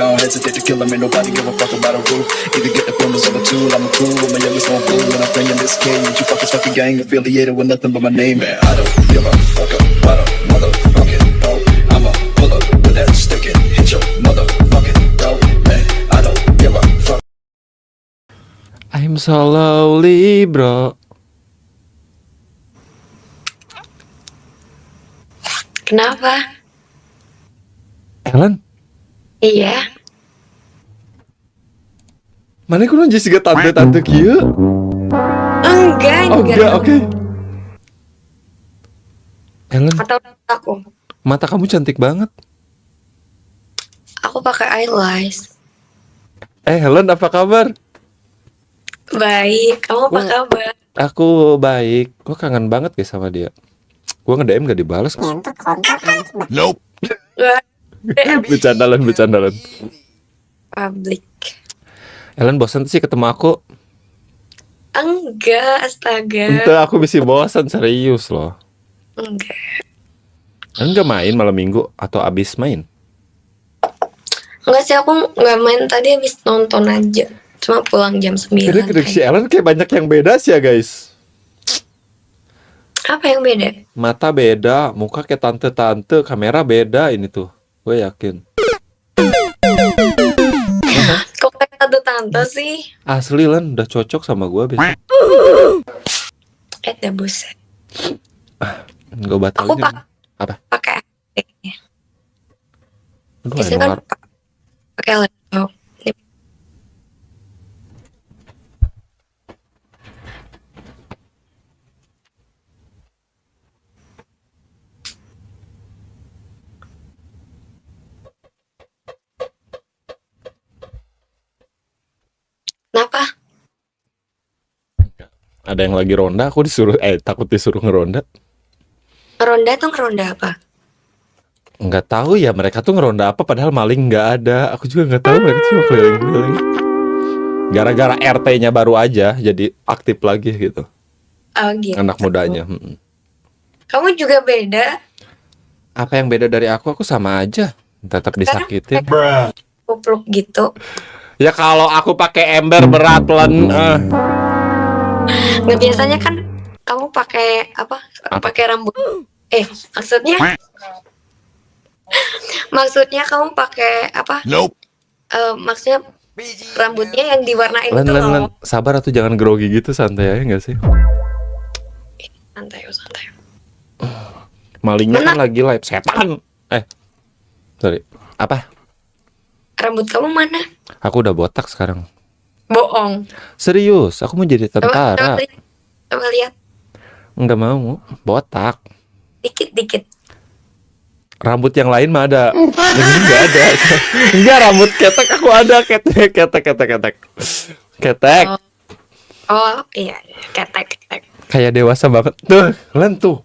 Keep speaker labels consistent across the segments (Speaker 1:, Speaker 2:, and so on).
Speaker 1: don't hesitate to kill him. Ain't nobody give a fuck about a rule. Either get the filmers or the tool. I'm a cool with my youngest on blue. When I'm playing this game, you fuckers fucking gang affiliated with nothing but my name. Man, I don't give a fuck about a motherfucking bro. I'ma pull up with that stick and hit your motherfucking bro. Man, I don't give a fuck.
Speaker 2: I'm so lonely, bro.
Speaker 3: Kenapa?
Speaker 2: Ellen,
Speaker 3: Iya.
Speaker 2: mana kudu Jessica tante-tante kieu?
Speaker 3: Enggak,
Speaker 2: Oh, enggak, oke. Ellen,
Speaker 3: Atau aku.
Speaker 2: mata kamu cantik banget.
Speaker 3: Aku pakai eyelash.
Speaker 2: Helen, apa kabar?
Speaker 3: Baik, kamu apa kabar?
Speaker 2: Aku baik. Gue kangen banget guys sama dia. Gue nge-DM gak dibalas. Nope.
Speaker 3: Wah,
Speaker 2: Bercandalan.
Speaker 3: public.
Speaker 2: Ellen bosan sih ketemu aku.
Speaker 3: Enggak, astaga.
Speaker 2: Entah, aku bisa bosan serius loh.
Speaker 3: Enggak.
Speaker 2: Ellen gak main malam minggu atau abis main?
Speaker 3: Enggak sih, aku nggak main tadi, habis nonton aja. Cuma pulang jam 9.
Speaker 2: Kira-kira si Ellen kayak banyak yang beda sih ya guys.
Speaker 3: Apa yang beda?
Speaker 2: Mata beda, muka kayak tante-tante, kamera beda ini tuh. Gue yakin.
Speaker 3: Kok kayak tante-tante sih?
Speaker 2: Asli Len, udah cocok sama gue besok.
Speaker 3: Dah buset.
Speaker 2: Gue batalin.
Speaker 3: Aku
Speaker 2: Apa?
Speaker 3: pakai acting-nya.
Speaker 2: Aduh,
Speaker 3: Biasanya kan
Speaker 2: Anwar.
Speaker 3: pakai laptop. Ini kenapa?
Speaker 2: Ada yang lagi ronda, aku disuruh, takut disuruh ngeronda.
Speaker 3: Ngeronda tuh ngeronda apa?
Speaker 2: Nggak tahu ya mereka tuh ngeronda apa, padahal maling nggak ada. Aku juga nggak tahu, mereka cuma keliling-keliling. Gara-gara RT-nya baru aja, jadi aktif lagi gitu.
Speaker 3: Oh gitu.
Speaker 2: Anak mudanya.
Speaker 3: Kamu juga beda.
Speaker 2: Apa yang beda dari aku sama aja. Tetap disakitin.
Speaker 3: Kupluk gitu.
Speaker 2: Ya kalau aku pakai ember berat Len.
Speaker 3: Nggak, biasanya kan kamu pakai apa? Pakai rambut. Maksudnya? Maksudnya kamu pakai apa?
Speaker 2: Nope.
Speaker 3: Maksudnya rambutnya yang diwarnain
Speaker 2: Len,
Speaker 3: itu
Speaker 2: Len, Len,
Speaker 3: loh.
Speaker 2: sabar atau jangan grogi gitu, santai aja nggak sih?
Speaker 3: Santai.
Speaker 2: Malingnya kan
Speaker 3: Mana?
Speaker 2: lagi live, setan. Sorry. Apa?
Speaker 3: Rambut kamu mana?
Speaker 2: Aku udah botak sekarang.
Speaker 3: Bohong.
Speaker 2: Serius, aku mau jadi tentara.
Speaker 3: Coba lihat.
Speaker 2: Nggak mau, botak.
Speaker 3: Dikit.
Speaker 2: Rambut yang lain mah ada. Yang ini nggak ada. Enggak, rambut ketek aku ada. Ketek.
Speaker 3: Oh iya, ketek.
Speaker 2: Kayak dewasa banget. Tuh, Len tuh.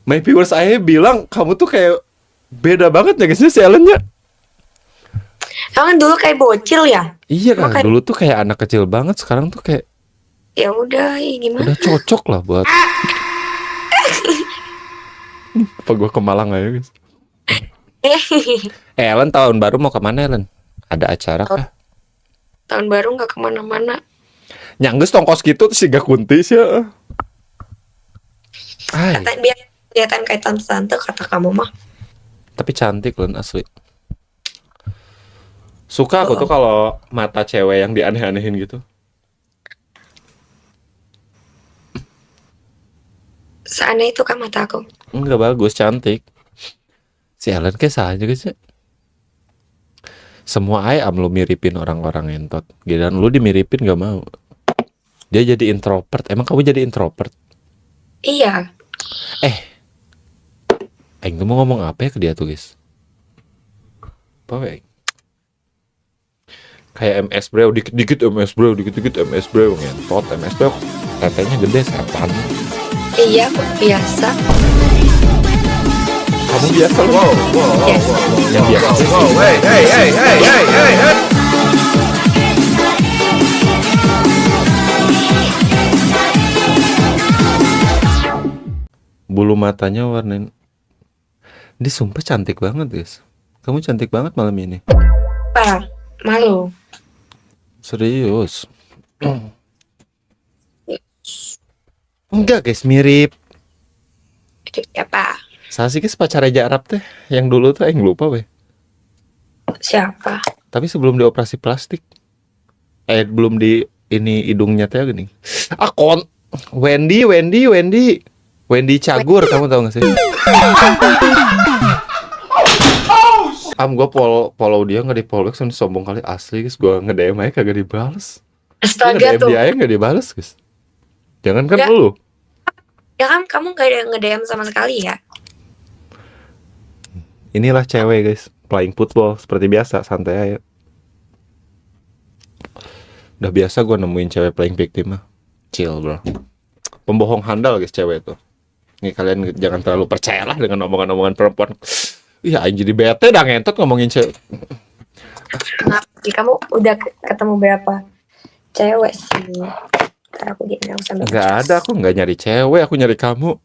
Speaker 2: My viewers saya bilang kamu tuh kayak beda banget ya guys, si Ellennya.
Speaker 3: Kamu dulu kayak bocil ya?
Speaker 2: Iya kan,
Speaker 3: Makanya-
Speaker 2: dulu tuh kayak anak kecil banget, sekarang tuh kayak
Speaker 3: Ya udah, gimana?
Speaker 2: udah cocok lah buat. Apa gua ke Malang aja guys. Ellen tahun baru mau kemana Ellen? Ada acara kah?
Speaker 3: Tahun baru nggak kemana-mana.
Speaker 2: Nyangges tongkos gitu terus gak kuntis ya. Ay,
Speaker 3: Biar kelihatan kayak tante-tante kata kamu mah.
Speaker 2: tapi cantik Len, asli. Suka aku tuh kalau mata cewek yang dianeh-anehin gitu.
Speaker 3: Seaneh itu kan mata aku.
Speaker 2: Enggak, bagus, cantik. Si Ellen kayak saja guys ya. Semua ayam lu miripin orang-orang entot. Giliran lu dimiripin gak mau. Dia jadi introvert. Emang kamu jadi introvert?
Speaker 3: Iya.
Speaker 2: Aing tuh mau ngomong apa ya ke dia tuh guys? Apa ya? Kayak MS bro, dikit-dikit MS bro, dikit-dikit MS bro, ngentot MS bro. Tetenya gede, setan.
Speaker 3: Iya, aku biasa.
Speaker 2: Kamu biasa loh.
Speaker 3: Yes.
Speaker 2: Yang biasa sih. Bulu matanya warnain. Dia sumpah cantik banget guys. Kamu cantik banget malam ini.
Speaker 3: Apa? Malu.
Speaker 2: Serius. Enggak guys, mirip.
Speaker 3: Itu siapa?
Speaker 2: Sasi guys pacar Raja Arab teh. Yang dulu tuh aing lupa weh.
Speaker 3: Siapa?
Speaker 2: Tapi sebelum dioperasi plastik. Belum di ini hidungnya teh gini. Wendy. Wendy Cagur, kamu tahu gak sih? Gue follow dia nggak di follow back, sombong kali asli guys. Gue nge-DM aja kagak dibales.
Speaker 3: Astaga
Speaker 2: Nge-DM
Speaker 3: tuh.
Speaker 2: dia aja nggak dibales guys. Jangan kan
Speaker 3: Ya.
Speaker 2: lu.
Speaker 3: Ya kan kamu gak ada nge-DM sama sekali ya?
Speaker 2: Inilah cewek guys, playing football seperti biasa, santai aja. Udah biasa gue nemuin cewek playing victim mah. Chill bro. Pembohong handal guys cewek itu. Nih kalian jangan terlalu percayalah dengan omongan-omongan perempuan. Iya anjing jadi bete dah ngentot ngomongin cewek.
Speaker 3: Kenapa sih? Kamu udah ketemu berapa cewek sih? Ntar aku diundang sambil
Speaker 2: Nggak ada, aku nggak nyari cewek, aku nyari kamu.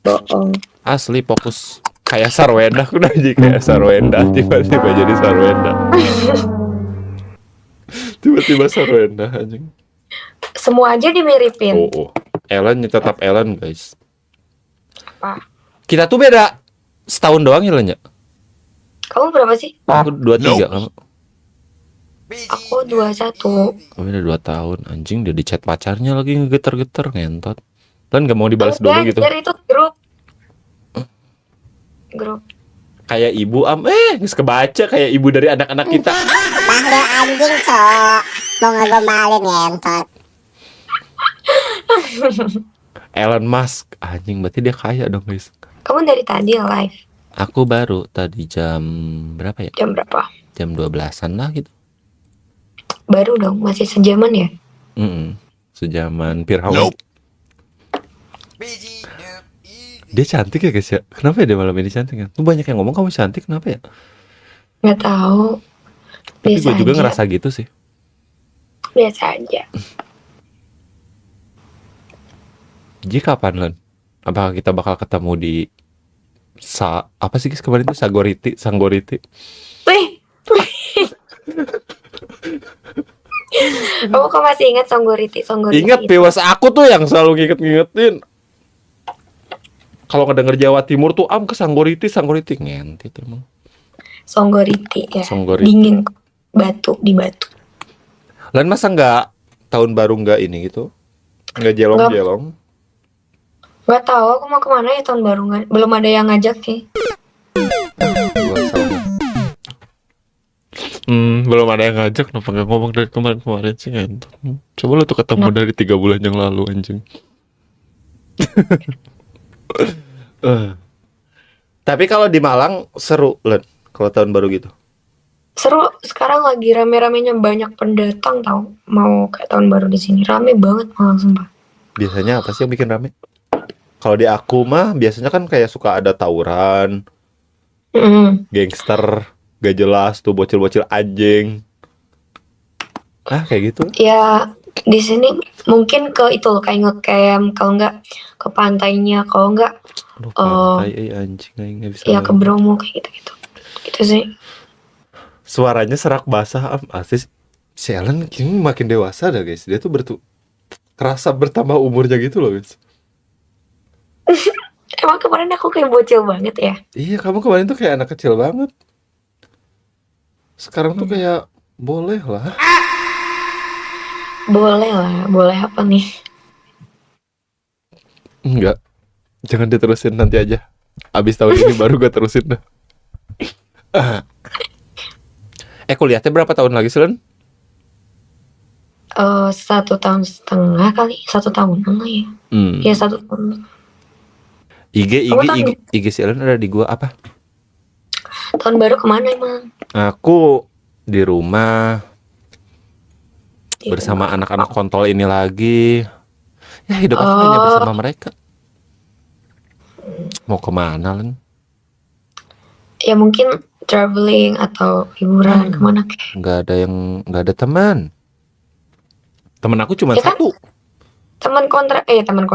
Speaker 3: bohong.
Speaker 2: Asli fokus kayak Sarwenda, aku udah jadi kayak Sarwenda, tiba-tiba jadi Sarwenda. Tiba-tiba Sarwenda anjing.
Speaker 3: Semua aja dimiripin.
Speaker 2: Oh. Ellen tetap Ellen guys.
Speaker 3: Apa?
Speaker 2: Kita tuh beda setahun doang ya Len ya.
Speaker 3: Kamu berapa sih?
Speaker 2: Aku 23 kamu.
Speaker 3: Aku 21.
Speaker 2: Oh, beda 2 tahun. Anjing dia di chat pacarnya lagi ngegeter-geter ngentot. Len gak mau dibalas dulu gitu.
Speaker 3: Dari itu grup.
Speaker 2: Kayak ibu geus kebaca kayak ibu dari anak-anak kita.
Speaker 4: Bahda anjing sok mau ngegombalin ngentot.
Speaker 2: Elon Musk anjing berarti dia kaya dong guys.
Speaker 3: Kamu dari tadi live.
Speaker 2: Aku baru tadi jam berapa ya?
Speaker 3: Jam berapa?
Speaker 2: Jam 12-an lah gitu.
Speaker 3: Baru dong, masih sejaman ya?
Speaker 2: Sejaman Fir'aun. Dia cantik ya guys ya. Kenapa ya dia malam ini cantik ya? Tuh banyak yang ngomong kamu cantik, kenapa ya?
Speaker 3: Nggak tahu.
Speaker 2: Tapi
Speaker 3: Biasa
Speaker 2: gue juga
Speaker 3: aja.
Speaker 2: ngerasa gitu sih.
Speaker 3: Biasa aja.
Speaker 2: Jadi kapan Len? Apakah kita bakal ketemu di apa sih guys kemarin itu Sanggoriti?
Speaker 3: Wih. Kamu kok masih ingat Songgoriti?
Speaker 2: Ingat pewas aku tuh yang selalu ngingetin. Kalau ngedenger Jawa Timur tuh ke Sanggoriti ngentit emang.
Speaker 3: Songgoriti ya.
Speaker 2: Songgoriti.
Speaker 3: Dingin di batu.
Speaker 2: Lan masa nggak tahun baru nggak ini gitu? Nggak jelong-jelong?
Speaker 3: Nggak tahu aku mau kemana ya tahun baru, belum ada yang ngajak sih.
Speaker 2: Gua salah. Belum ada yang ngajak, kenapa nggak ngomong dari kemarin sih ngentot. Coba lu tuh ketemu dari 3 bulan yang lalu anjing. Tapi kalau di Malang seru Len, kalau tahun baru gitu.
Speaker 3: Seru, sekarang lagi rame-ramenya banyak pendatang tau. Mau kayak tahun baru di sini rame banget Malang sumpah.
Speaker 2: Biasanya apa sih yang bikin rame? Kalau di aku mah biasanya kan kayak suka ada tawuran, gangster, gak jelas tuh bocil-bocil anjing. Kayak gitu.
Speaker 3: Ya di sini mungkin ke itu loh kayak ngecamp, kalau nggak ke pantainya, kalau nggak
Speaker 2: Aduh, pantai anjing nggak bisa.
Speaker 3: ya ke Bromo kayak gitu-gitu. Gitu sih.
Speaker 2: Suaranya serak basah artis. Si Ellen kini makin dewasa dah guys. Dia tuh kerasa bertambah umurnya gitu loh guys.
Speaker 3: Emang kemarin aku kayak bocil banget ya?
Speaker 2: Iya, kamu kemarin tuh kayak anak kecil banget. Sekarang tuh kayak boleh lah.
Speaker 3: Boleh lah, boleh apa nih?
Speaker 2: Enggak. Jangan diterusin nanti aja. Abis tahun ini baru gue terusin dah. Kuliahnya berapa tahun lagi sih, Len?
Speaker 3: 1 tahun setengah kali, 1 tahun lah ya. Ya 1 tahun.
Speaker 2: IG si Ellen ada di gua apa?
Speaker 3: Tahun baru kemana emang?
Speaker 2: Aku di rumah bersama anak-anak kontol ini lagi. Ya hidup aku hanya bersama mereka. Mau kemana Len?
Speaker 3: Ya mungkin traveling atau hiburan kemana kayak.
Speaker 2: Nggak ada teman. Temen aku cuma
Speaker 3: Ya kan?
Speaker 2: satu.
Speaker 3: Teman kontrakan, teman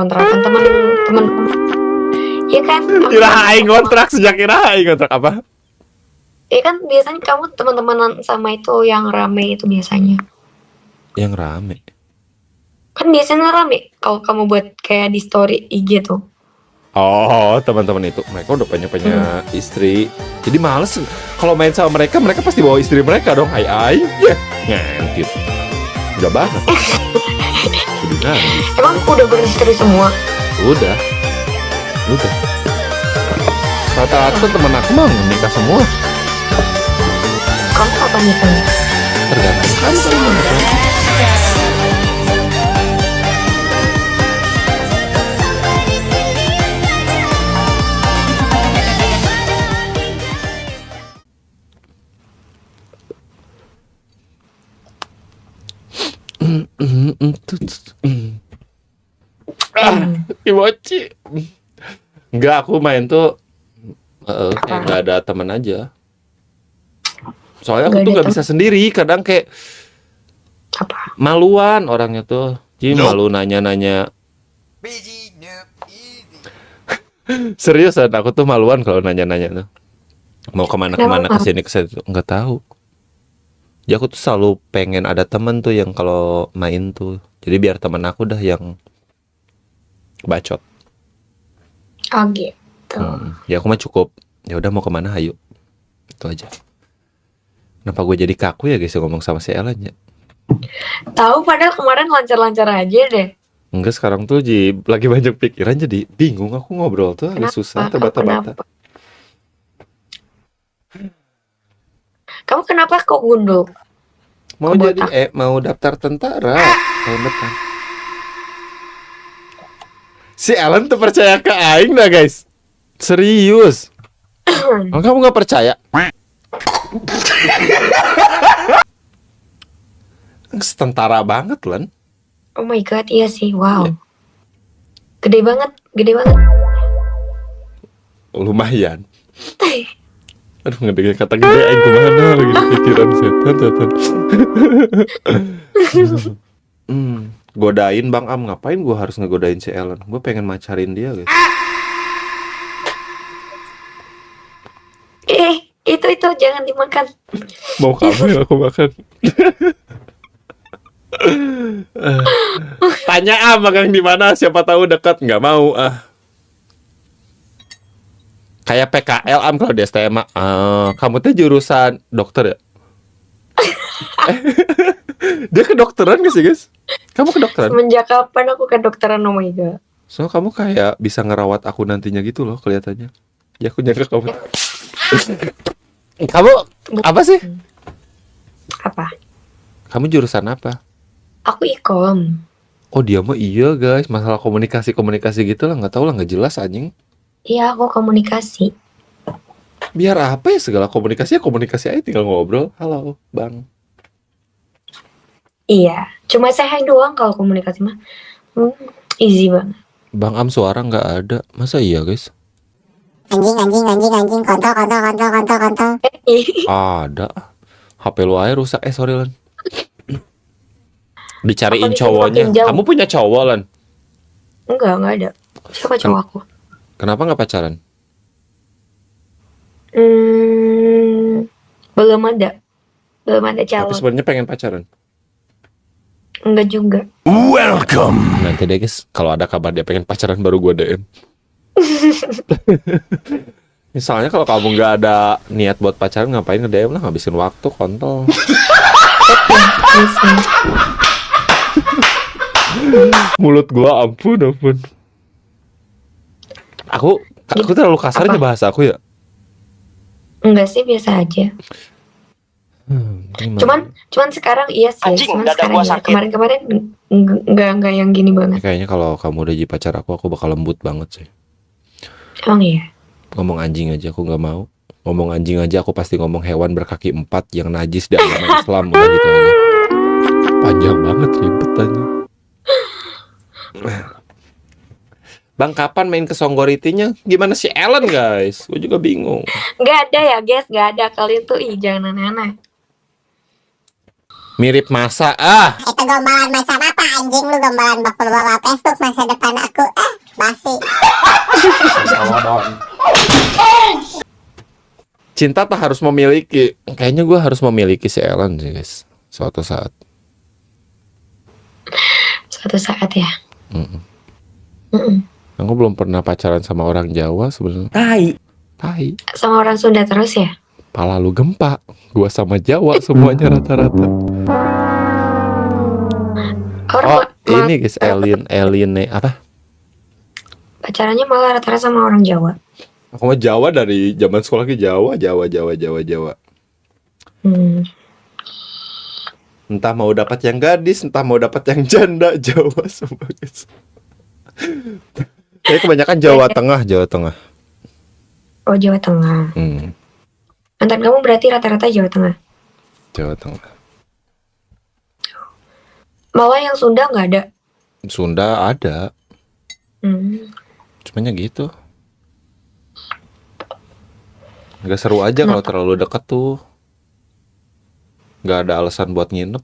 Speaker 3: ya kan?
Speaker 2: Kirain kontrak sejak kirain kontrak apa?
Speaker 3: Ya kan biasanya kamu teman-temanan sama itu yang rame itu biasanya.
Speaker 2: Yang rame.
Speaker 3: Kan biasanya rame kalau kamu buat kayak di story IG tuh.
Speaker 2: Oh, teman-teman itu mereka udah punya istri. Jadi males kalau main sama mereka, mereka pasti bawa istri mereka dong. Ai ya. Ngantit. Udah banget. Udah nangis.
Speaker 3: Emang udah beristri semua?
Speaker 2: Udah. Rata-rata temen aku mah nikah semua.
Speaker 3: Kamu kapan nikahnya?
Speaker 2: Tergantung kan sama mereka. Kimochi. Enggak, aku main tuh kayak nggak ada teman aja. Soalnya aku
Speaker 3: Nggak
Speaker 2: tuh
Speaker 3: ada
Speaker 2: nggak bisa sendiri. Kadang kayak
Speaker 3: Apa?
Speaker 2: maluan orangnya tuh. Jadi malu nanya-nanya. Seriusan, aku tuh maluan kalau nanya-nanya tuh. Mau kemana-kemana,
Speaker 3: Kenapa?
Speaker 2: kesini tuh nggak tahu. Ya aku tuh selalu pengen ada temen tuh yang kalau main tuh. Jadi biar temen aku dah yang bacot.
Speaker 3: Oh gitu.
Speaker 2: Ya aku mah cukup. Ya udah mau kemana, ayo. Itu aja. Kenapa gue jadi kaku ya guys ngomong sama si Ellen ya?
Speaker 3: Tahu padahal kemarin lancar-lancar aja deh.
Speaker 2: Enggak, sekarang tuh lagi banyak pikiran jadi bingung aku ngobrol tuh agak
Speaker 3: Kenapa?
Speaker 2: susah
Speaker 3: Kau
Speaker 2: terbata-bata.
Speaker 3: kenapa? Kamu kenapa kok gundul?
Speaker 2: Mau
Speaker 3: Kebotak.
Speaker 2: jadi mau daftar tentara tahun depan. Si Ellen tuh percaya ke aing dah guys. Serius. Oh, kamu nggak percaya? Tentara banget Len.
Speaker 3: Oh my god, iya sih. Wow. Gede banget, gede banget.
Speaker 2: Lumayan. Aduh, ngedengar kata gede aing kemana lagi pikiran setan. Godain Bang Am, ngapain gue harus ngegodain si Ellen? Gue pengen macarin dia guys.
Speaker 3: Itu jangan dimakan.
Speaker 2: Mau kamu yang aku makan. Tanya magang di mana? Siapa tahu dekat. Nggak mau Kayak PKL kalau di STM. Kamu tuh jurusan dokter ya? Dia kedokteran gak sih guys? Kamu kedokteran?
Speaker 3: Semenjak kapan aku kedokteran, oh my god.
Speaker 2: So kamu kayak bisa ngerawat aku nantinya gitu loh kelihatannya. Ya aku nyangka kamu. Kamu apa sih?
Speaker 3: Apa?
Speaker 2: Kamu jurusan apa?
Speaker 3: Aku ikom.
Speaker 2: Oh dia mah iya guys, masalah komunikasi gitu lah, nggak tahu lah, nggak jelas anjing.
Speaker 3: Iya, aku komunikasi.
Speaker 2: Biar apa ya segala komunikasi aja tinggal ngobrol. Halo bang.
Speaker 3: Iya, cuma saya doang kalau komunikasi mah. Easy banget.
Speaker 2: Bang Am suara nggak ada, masa iya guys?
Speaker 4: Anjing, kontol.
Speaker 2: Ada. HP lu aja rusak. Sorry Len. Dicariin
Speaker 3: Apa
Speaker 2: cowoknya.
Speaker 3: makin jauh?
Speaker 2: Kamu punya cowok Len?
Speaker 3: Enggak ada. Siapa cowok aku?
Speaker 2: Kenapa nggak pacaran?
Speaker 3: Belum ada
Speaker 2: Tapi
Speaker 3: calon.
Speaker 2: sebenarnya pengen pacaran.
Speaker 3: Enggak juga.
Speaker 2: Nanti deh guys, kalau ada kabar dia pengen pacaran baru gue DM. Misalnya kalau kamu nggak ada niat buat pacaran, ngapain nge-DM lah, ngabisin waktu kontol.
Speaker 3: Bisa.
Speaker 2: Mulut gua ampun. Aku terlalu kasar aja
Speaker 3: Apa?
Speaker 2: bahasa aku ya.
Speaker 3: Enggak sih, biasa aja. Cuman sekarang iya sih.
Speaker 5: Anjing,
Speaker 3: Cuman
Speaker 5: dada
Speaker 3: sekarang
Speaker 5: gua
Speaker 3: iya.
Speaker 5: sakit.
Speaker 3: Kemarin enggak yang gini banget.
Speaker 2: Kayaknya kalau kamu udah jadi pacar aku bakal lembut banget sih.
Speaker 3: Emang iya.
Speaker 2: Ngomong anjing aja aku nggak mau. Ngomong anjing aja aku pasti ngomong hewan berkaki 4 yang najis di agama Islam, udah gitu aja. Panjang banget, ribet aja. Bang, kapan main ke Songgoritinya? Gimana si Ellen guys? Gue juga bingung.
Speaker 3: Enggak ada ya, guys. Enggak ada. Kalian tuh jangan aneh-aneh.
Speaker 2: Mirip masa
Speaker 4: Itu gombalan macam apa anjing lu, gombalan bapak-bapak Facebook masa depan aku. Basi.
Speaker 2: Cinta tak harus memiliki. Kayaknya gue harus memiliki si Ellen sih guys. Suatu saat.
Speaker 3: Suatu saat ya.
Speaker 2: Mm-mm.
Speaker 3: Mm-mm.
Speaker 2: Aku belum pernah pacaran sama orang Jawa sebenarnya. Tai.
Speaker 3: Sama orang Sunda terus ya?
Speaker 2: Pala lu gempa. Gua sama Jawa semuanya rata-rata. Oh, ini guys, alien apa?
Speaker 3: Pacarannya malah rata-rata sama orang Jawa.
Speaker 2: Aku mah Jawa dari zaman sekolah ke Jawa.
Speaker 3: Hmm.
Speaker 2: Entah mau dapat yang gadis, entah mau dapat yang janda, Jawa semua guys. Saya kebanyakan Jawa Tengah.
Speaker 3: Oh, Jawa Tengah. Mantan kamu berarti rata-rata Jawa Tengah.
Speaker 2: Jawa Tengah.
Speaker 3: Malah yang Sunda nggak ada.
Speaker 2: Sunda ada. Cumanya gitu. Gak seru aja kalau terlalu dekat tuh. Gak ada alasan buat nginep.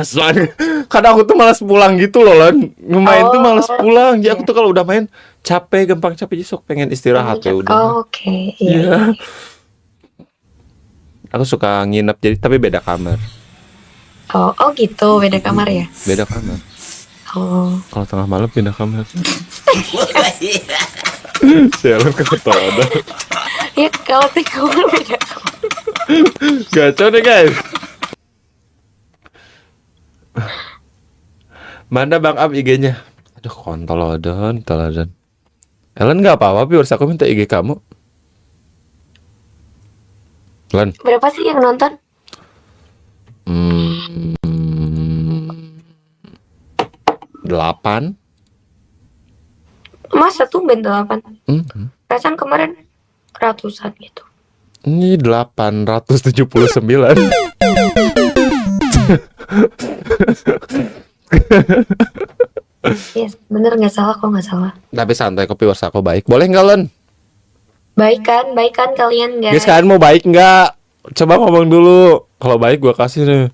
Speaker 2: Soalnya kadang aku tuh malas pulang gitu loh Lan. Main tuh malas pulang. Jadi aku tuh kalau udah main capek, gampang capek, besok pengen istirahat ya udah.
Speaker 3: Oh, oke. Iya.
Speaker 2: Aku suka nginep jadi tapi beda kamar.
Speaker 3: Oh gitu, beda kamar ya?
Speaker 2: Beda kamar.
Speaker 3: Oh.
Speaker 2: Kalau tengah malam pindah kamar. Sialan ketawa.
Speaker 3: Ya kalau tengah malam beda kamar.
Speaker 2: Gacor nih guys. Mana Bang Am IG-nya? Aduh, kontolodon. Ellen nggak apa-apa, harus aku minta IG kamu. Ellen.
Speaker 3: Berapa sih yang nonton?
Speaker 2: 8.
Speaker 3: Masa tumben 8? Perasaan kemarin ratusan gitu.
Speaker 2: Ini 879.
Speaker 3: Yes, bener nggak salah kok, nggak salah.
Speaker 2: Tapi santai, kopi warsa aku baik. Boleh nggak Len?
Speaker 3: Baik kan kalian guys.
Speaker 2: Guys, kalian mau baik nggak? Coba ngomong dulu. Kalau baik gua kasih nih.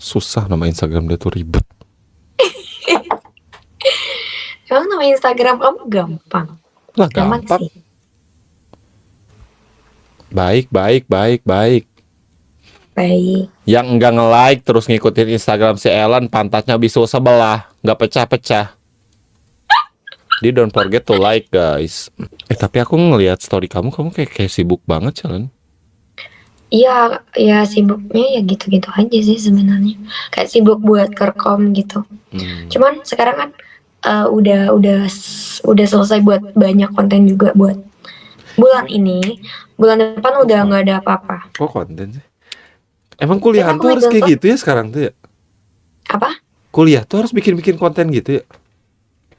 Speaker 2: Susah nama Instagram dia tuh ribet.
Speaker 3: Emang nama Instagram kamu gampang?
Speaker 2: Lah gampang.
Speaker 3: Sih.
Speaker 2: Baik.
Speaker 3: Baik.
Speaker 2: Yang enggak nge-like terus ngikutin Instagram si Ellen pantatnya bisul sebelah, nggak pecah-pecah. Di don't forget to like guys. Tapi aku ngelihat story kamu kayak sibuk banget Ellen.
Speaker 3: Iya, ya sibuknya ya gitu-gitu aja sih sebenarnya. Kayak sibuk buat kerkom gitu. Cuman sekarang kan udah selesai buat banyak konten juga buat bulan ini. Bulan depan udah nggak ada apa-apa.
Speaker 2: Kok konten sih? Emang kuliahan tuh harus kayak gitu ya sekarang tuh ya?
Speaker 3: Apa?
Speaker 2: Kuliah tuh harus bikin konten gitu ya?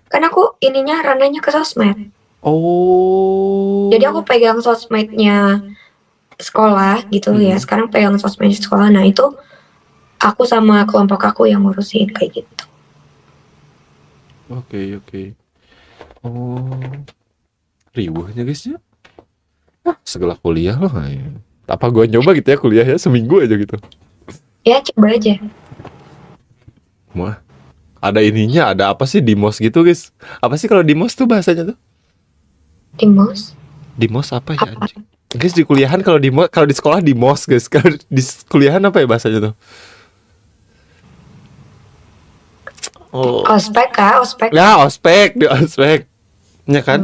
Speaker 3: Kan aku ininya ranahnya ke sosmed.
Speaker 2: Oh.
Speaker 3: Jadi aku pegang sosmednya sekolah gitu ya. Sekarang pegang sosmed sekolah. Nah itu aku sama kelompok aku yang ngurusin kayak gitu.
Speaker 2: Oke. Oh. Riuhnya guys ya. Segala kuliah loh. Apa gue nyoba gitu ya kuliah ya seminggu aja gitu.
Speaker 3: Ya coba aja.
Speaker 2: Wah. Ada ininya, ada apa sih Dimos gitu guys? Apa sih kalau Dimos tuh bahasanya tuh?
Speaker 3: Dimos?
Speaker 2: Dimos apa ya anjing? Guys di kuliahan kalau di sekolah Dimos guys. Kalau di kuliahan apa ya bahasanya tuh? Oh.
Speaker 3: Ospek kah? Ospek.
Speaker 2: Ya ospek, di ospek. Ya kan?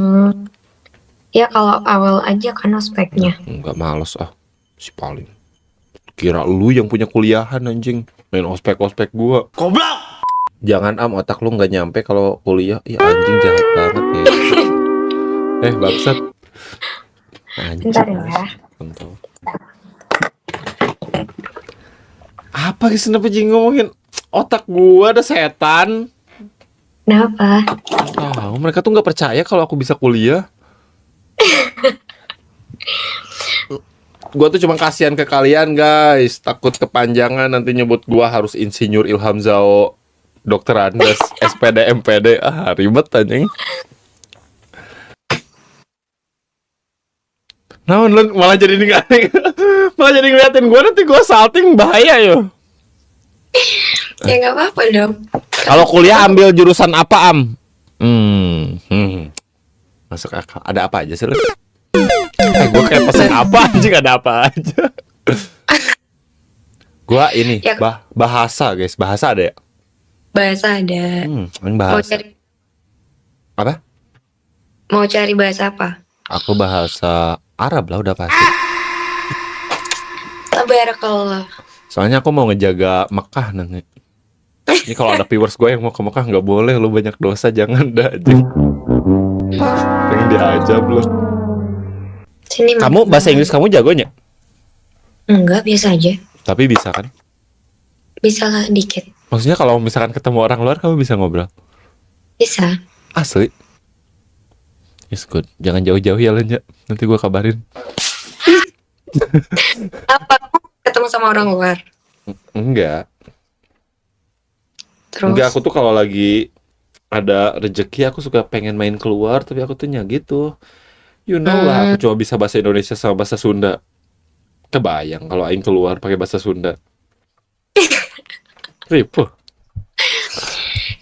Speaker 3: Ya kalau awal aja kan ospeknya.
Speaker 2: Enggak males si paling. Kira lu yang punya kuliahan anjing. Main ospek gua. Goblok. Jangan otak lu nggak nyampe kalau kuliah. Ih anjing jahat banget ya. Bangsat. Anjing.
Speaker 3: Bentar ya.
Speaker 2: Bentar. Apa guys kenapa jadi ngomongin otak gua ada setan?
Speaker 3: Kenapa?
Speaker 2: Mereka tuh nggak percaya kalau aku bisa kuliah. Gua tuh cuma kasihan ke kalian guys. Takut kepanjangan nanti nyebut gua harus Insinyur Ilham Zao, Dokter Andes, SPD, MPD. Ribet anjing. Nah, malah jadi malah jadi ngeliatin gua nanti gua salting bahaya yo.
Speaker 3: Ya nggak apa-apa dong.
Speaker 2: Kalau kuliah ambil jurusan apa, Am? Masuk akal. Ada apa aja sih lu? Gue kayak pesen apa anjing, ada apa aja. Gua ini
Speaker 3: Ya.
Speaker 2: bahasa, guys. Bahasa ada ya?
Speaker 3: Bahasa ada.
Speaker 2: Yang
Speaker 3: Mau
Speaker 2: bahasa.
Speaker 3: cari
Speaker 2: Apa?
Speaker 3: mau cari bahasa apa?
Speaker 2: Aku bahasa Arab lah udah pasti.
Speaker 3: Tabarakallah.
Speaker 2: Soalnya aku mau ngejaga Mekah nanti. Ini kalau ada viewers gue yang mau ke Mekah nggak boleh, lu banyak dosa, jangan dah anjing. Pengen diajab lu.
Speaker 3: Sini
Speaker 2: Kamu bahasa Inggris kamu jagonya?
Speaker 3: Enggak, biasa aja.
Speaker 2: Tapi bisa kan?
Speaker 3: Bisa lah dikit.
Speaker 2: Maksudnya kalau misalkan ketemu orang luar kamu bisa ngobrol?
Speaker 3: Bisa.
Speaker 2: Asli? It's good. Jangan jauh-jauh ya Len ya. Nanti gue kabarin.
Speaker 3: Apa kamu ketemu sama orang luar?
Speaker 2: Enggak.
Speaker 3: Terus
Speaker 2: Enggak, aku tuh kalau lagi ada rezeki aku suka pengen main keluar, tapi aku tuh gitu. You know lah, aku cuma bisa bahasa Indonesia sama bahasa Sunda. Kebayang kalau aing keluar pakai bahasa Sunda. Ripuh.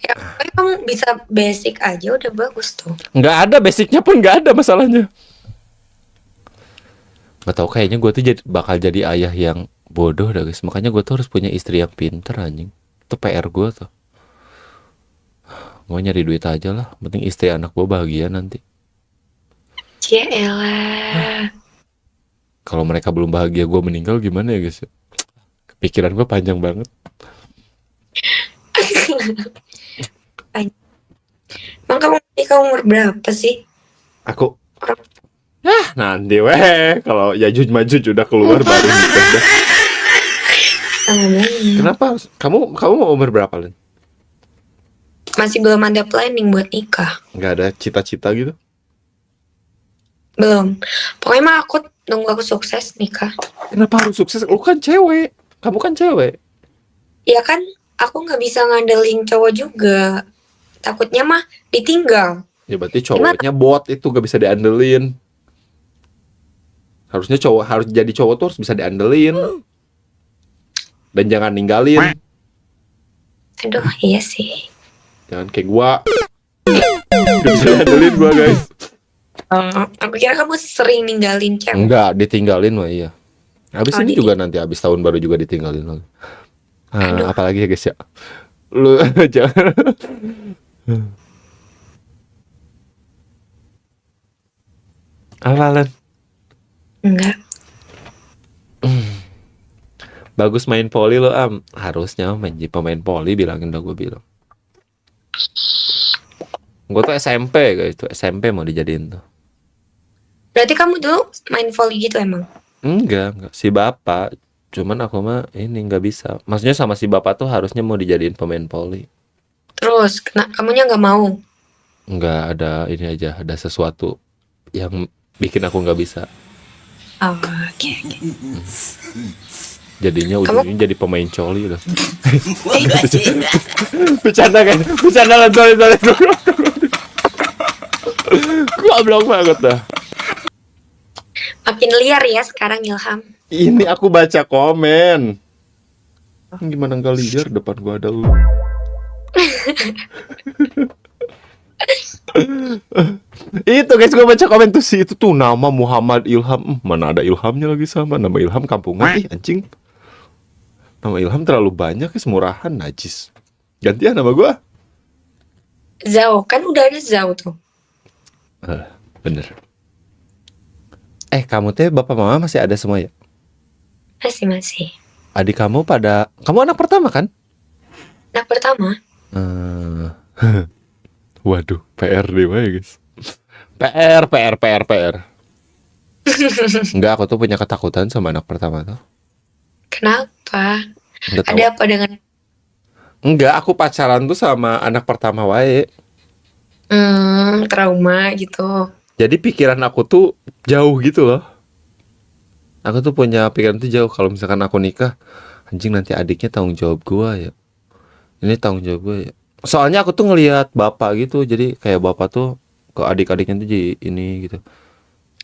Speaker 3: ya, pokoknya kamu bisa basic aja udah bagus tuh.
Speaker 2: Nggak ada basicnya pun nggak ada masalahnya. Nggak tahu, kayaknya gue tuh bakal jadi ayah yang bodoh dah guys. Makanya gue tuh harus punya istri yang pinter anjing. Itu PR gue tuh. Gue nyari duit aja lah. Penting istri anak gue bahagia nanti.
Speaker 3: Cialah.
Speaker 2: Kalau mereka belum bahagia gue meninggal gimana ya guys? Pikiran gue panjang banget.
Speaker 3: Emang kamu nikah umur berapa sih?
Speaker 2: Aku nanti weh kalau Yajuj Majuj udah keluar baru nikah dah.
Speaker 3: Sama banget.
Speaker 2: Kenapa? Kamu mau umur berapa Len?
Speaker 3: Masih belum ada planning buat nikah.
Speaker 2: Nggak ada cita-cita gitu?
Speaker 3: Belum. Pokoknya mah aku nunggu aku sukses nikah.
Speaker 2: Kenapa harus sukses? Lu kan cewek. Kamu kan cewek.
Speaker 3: Ya kan, aku nggak bisa ngandelin cowok juga. Takutnya mah ditinggal.
Speaker 2: Ya berarti cowoknya bot itu gak bisa diandelin. Harusnya harus jadi cowok tuh harus bisa diandelin. Dan jangan ninggalin.
Speaker 3: Aduh, iya sih.
Speaker 2: Jangan kayak gua. Gak bisa diandelin gua guys.
Speaker 3: Aku kira kamu sering ninggalin cewek.
Speaker 2: Enggak, ditinggalin mah iya. Habis
Speaker 3: Oh,
Speaker 2: ini juga nanti habis tahun baru juga ditinggalin lagi. Apalagi ya guys ya. Lu jangan. Apa Len?
Speaker 3: Enggak.
Speaker 2: Bagus main poli lo Am. Harusnya jadi pemain poli, bilangin udah gue bilang. Gue tuh SMP guys, tuh SMP mau dijadiin tuh.
Speaker 3: Berarti kamu dulu main volley gitu emang?
Speaker 2: Enggak. Si bapak. Cuman aku mah ini nggak bisa. Maksudnya sama si bapak tuh harusnya mau dijadiin pemain poli.
Speaker 3: Terus, kamunya nggak mau?
Speaker 2: Nggak ada ini aja, ada sesuatu yang bikin aku nggak bisa.
Speaker 3: Oh, oke.
Speaker 2: Jadinya ujungnya jadi pemain coli lah. Bercanda kan? Bercanda lah, sorry. Goblok banget dah.
Speaker 3: Makin liar ya sekarang Ilham.
Speaker 2: Ini aku baca komen. Gimana nggak liar depan gua ada lu. Itu guys, gue baca komen tuh itu tuh nama Muhammad Ilham. Mana ada Ilhamnya lagi sama nama Ilham kampungan. Ih anjing. Nama Ilham terlalu banyak guys, murahan najis. Gantian nama gue.
Speaker 3: Zau, kan udah ada Zau tuh.
Speaker 2: Bener. Kamu teh bapak mama masih ada semua ya?
Speaker 3: Masih.
Speaker 2: Adik kamu kamu anak pertama kan?
Speaker 3: Anak pertama.
Speaker 2: Waduh, PR deh ya guys. PR. Enggak, aku tuh punya ketakutan sama anak pertama tuh.
Speaker 3: Kenapa?
Speaker 2: Nggak tahu.
Speaker 3: Ada apa dengan?
Speaker 2: Enggak, aku pacaran tuh sama anak pertama wae.
Speaker 3: Trauma gitu.
Speaker 2: Jadi pikiran aku tuh jauh gitu loh. Aku tuh punya pikiran tuh jauh. Kalau misalkan aku nikah, anjing nanti adiknya tanggung jawab gua ya. Ini tanggung jawab gua ya. Soalnya aku tuh ngelihat bapak gitu. Jadi kayak bapak tuh ke adik-adiknya tuh jadi ini gitu.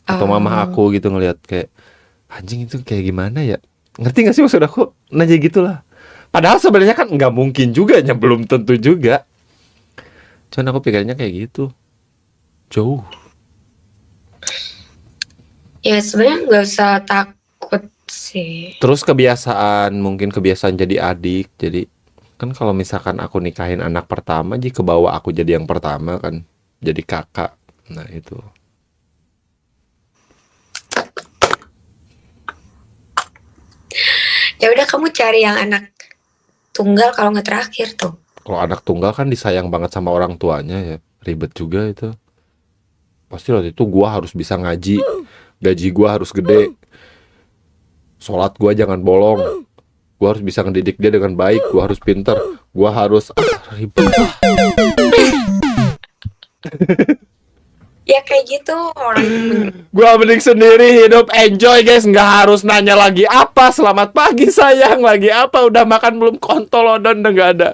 Speaker 2: Atau mama aku gitu ngelihat kayak anjing itu kayak gimana ya. Ngerti gak sih maksud aku? Nah jadi gitulah. Padahal sebenarnya kan nggak mungkin juga, belum tentu juga. Cuman aku pikirnya kayak gitu. Jauh.
Speaker 3: Ya sebenarnya nggak usah takut sih.
Speaker 2: Terus mungkin kebiasaan jadi adik. Jadi kan kalau misalkan aku nikahin anak pertama, jadi kebawa aku jadi yang pertama kan. Jadi kakak. Nah itu.
Speaker 3: Ya udah kamu cari yang anak tunggal kalau nggak terakhir tuh.
Speaker 2: Kalau anak tunggal kan disayang banget sama orang tuanya ya. Ribet juga itu. Pasti waktu itu gua harus bisa ngaji. Gaji gua harus gede. Sholat gua jangan bolong. Gua harus bisa ngedidik dia dengan baik. Gua harus pinter. Gua harus ribet.
Speaker 3: Ya kayak gitu orang.
Speaker 2: Gua mending sendiri hidup, enjoy guys. Nggak harus nanya lagi apa. Selamat pagi sayang. Lagi apa? Udah makan belum? Kontolodon udah nggak ada.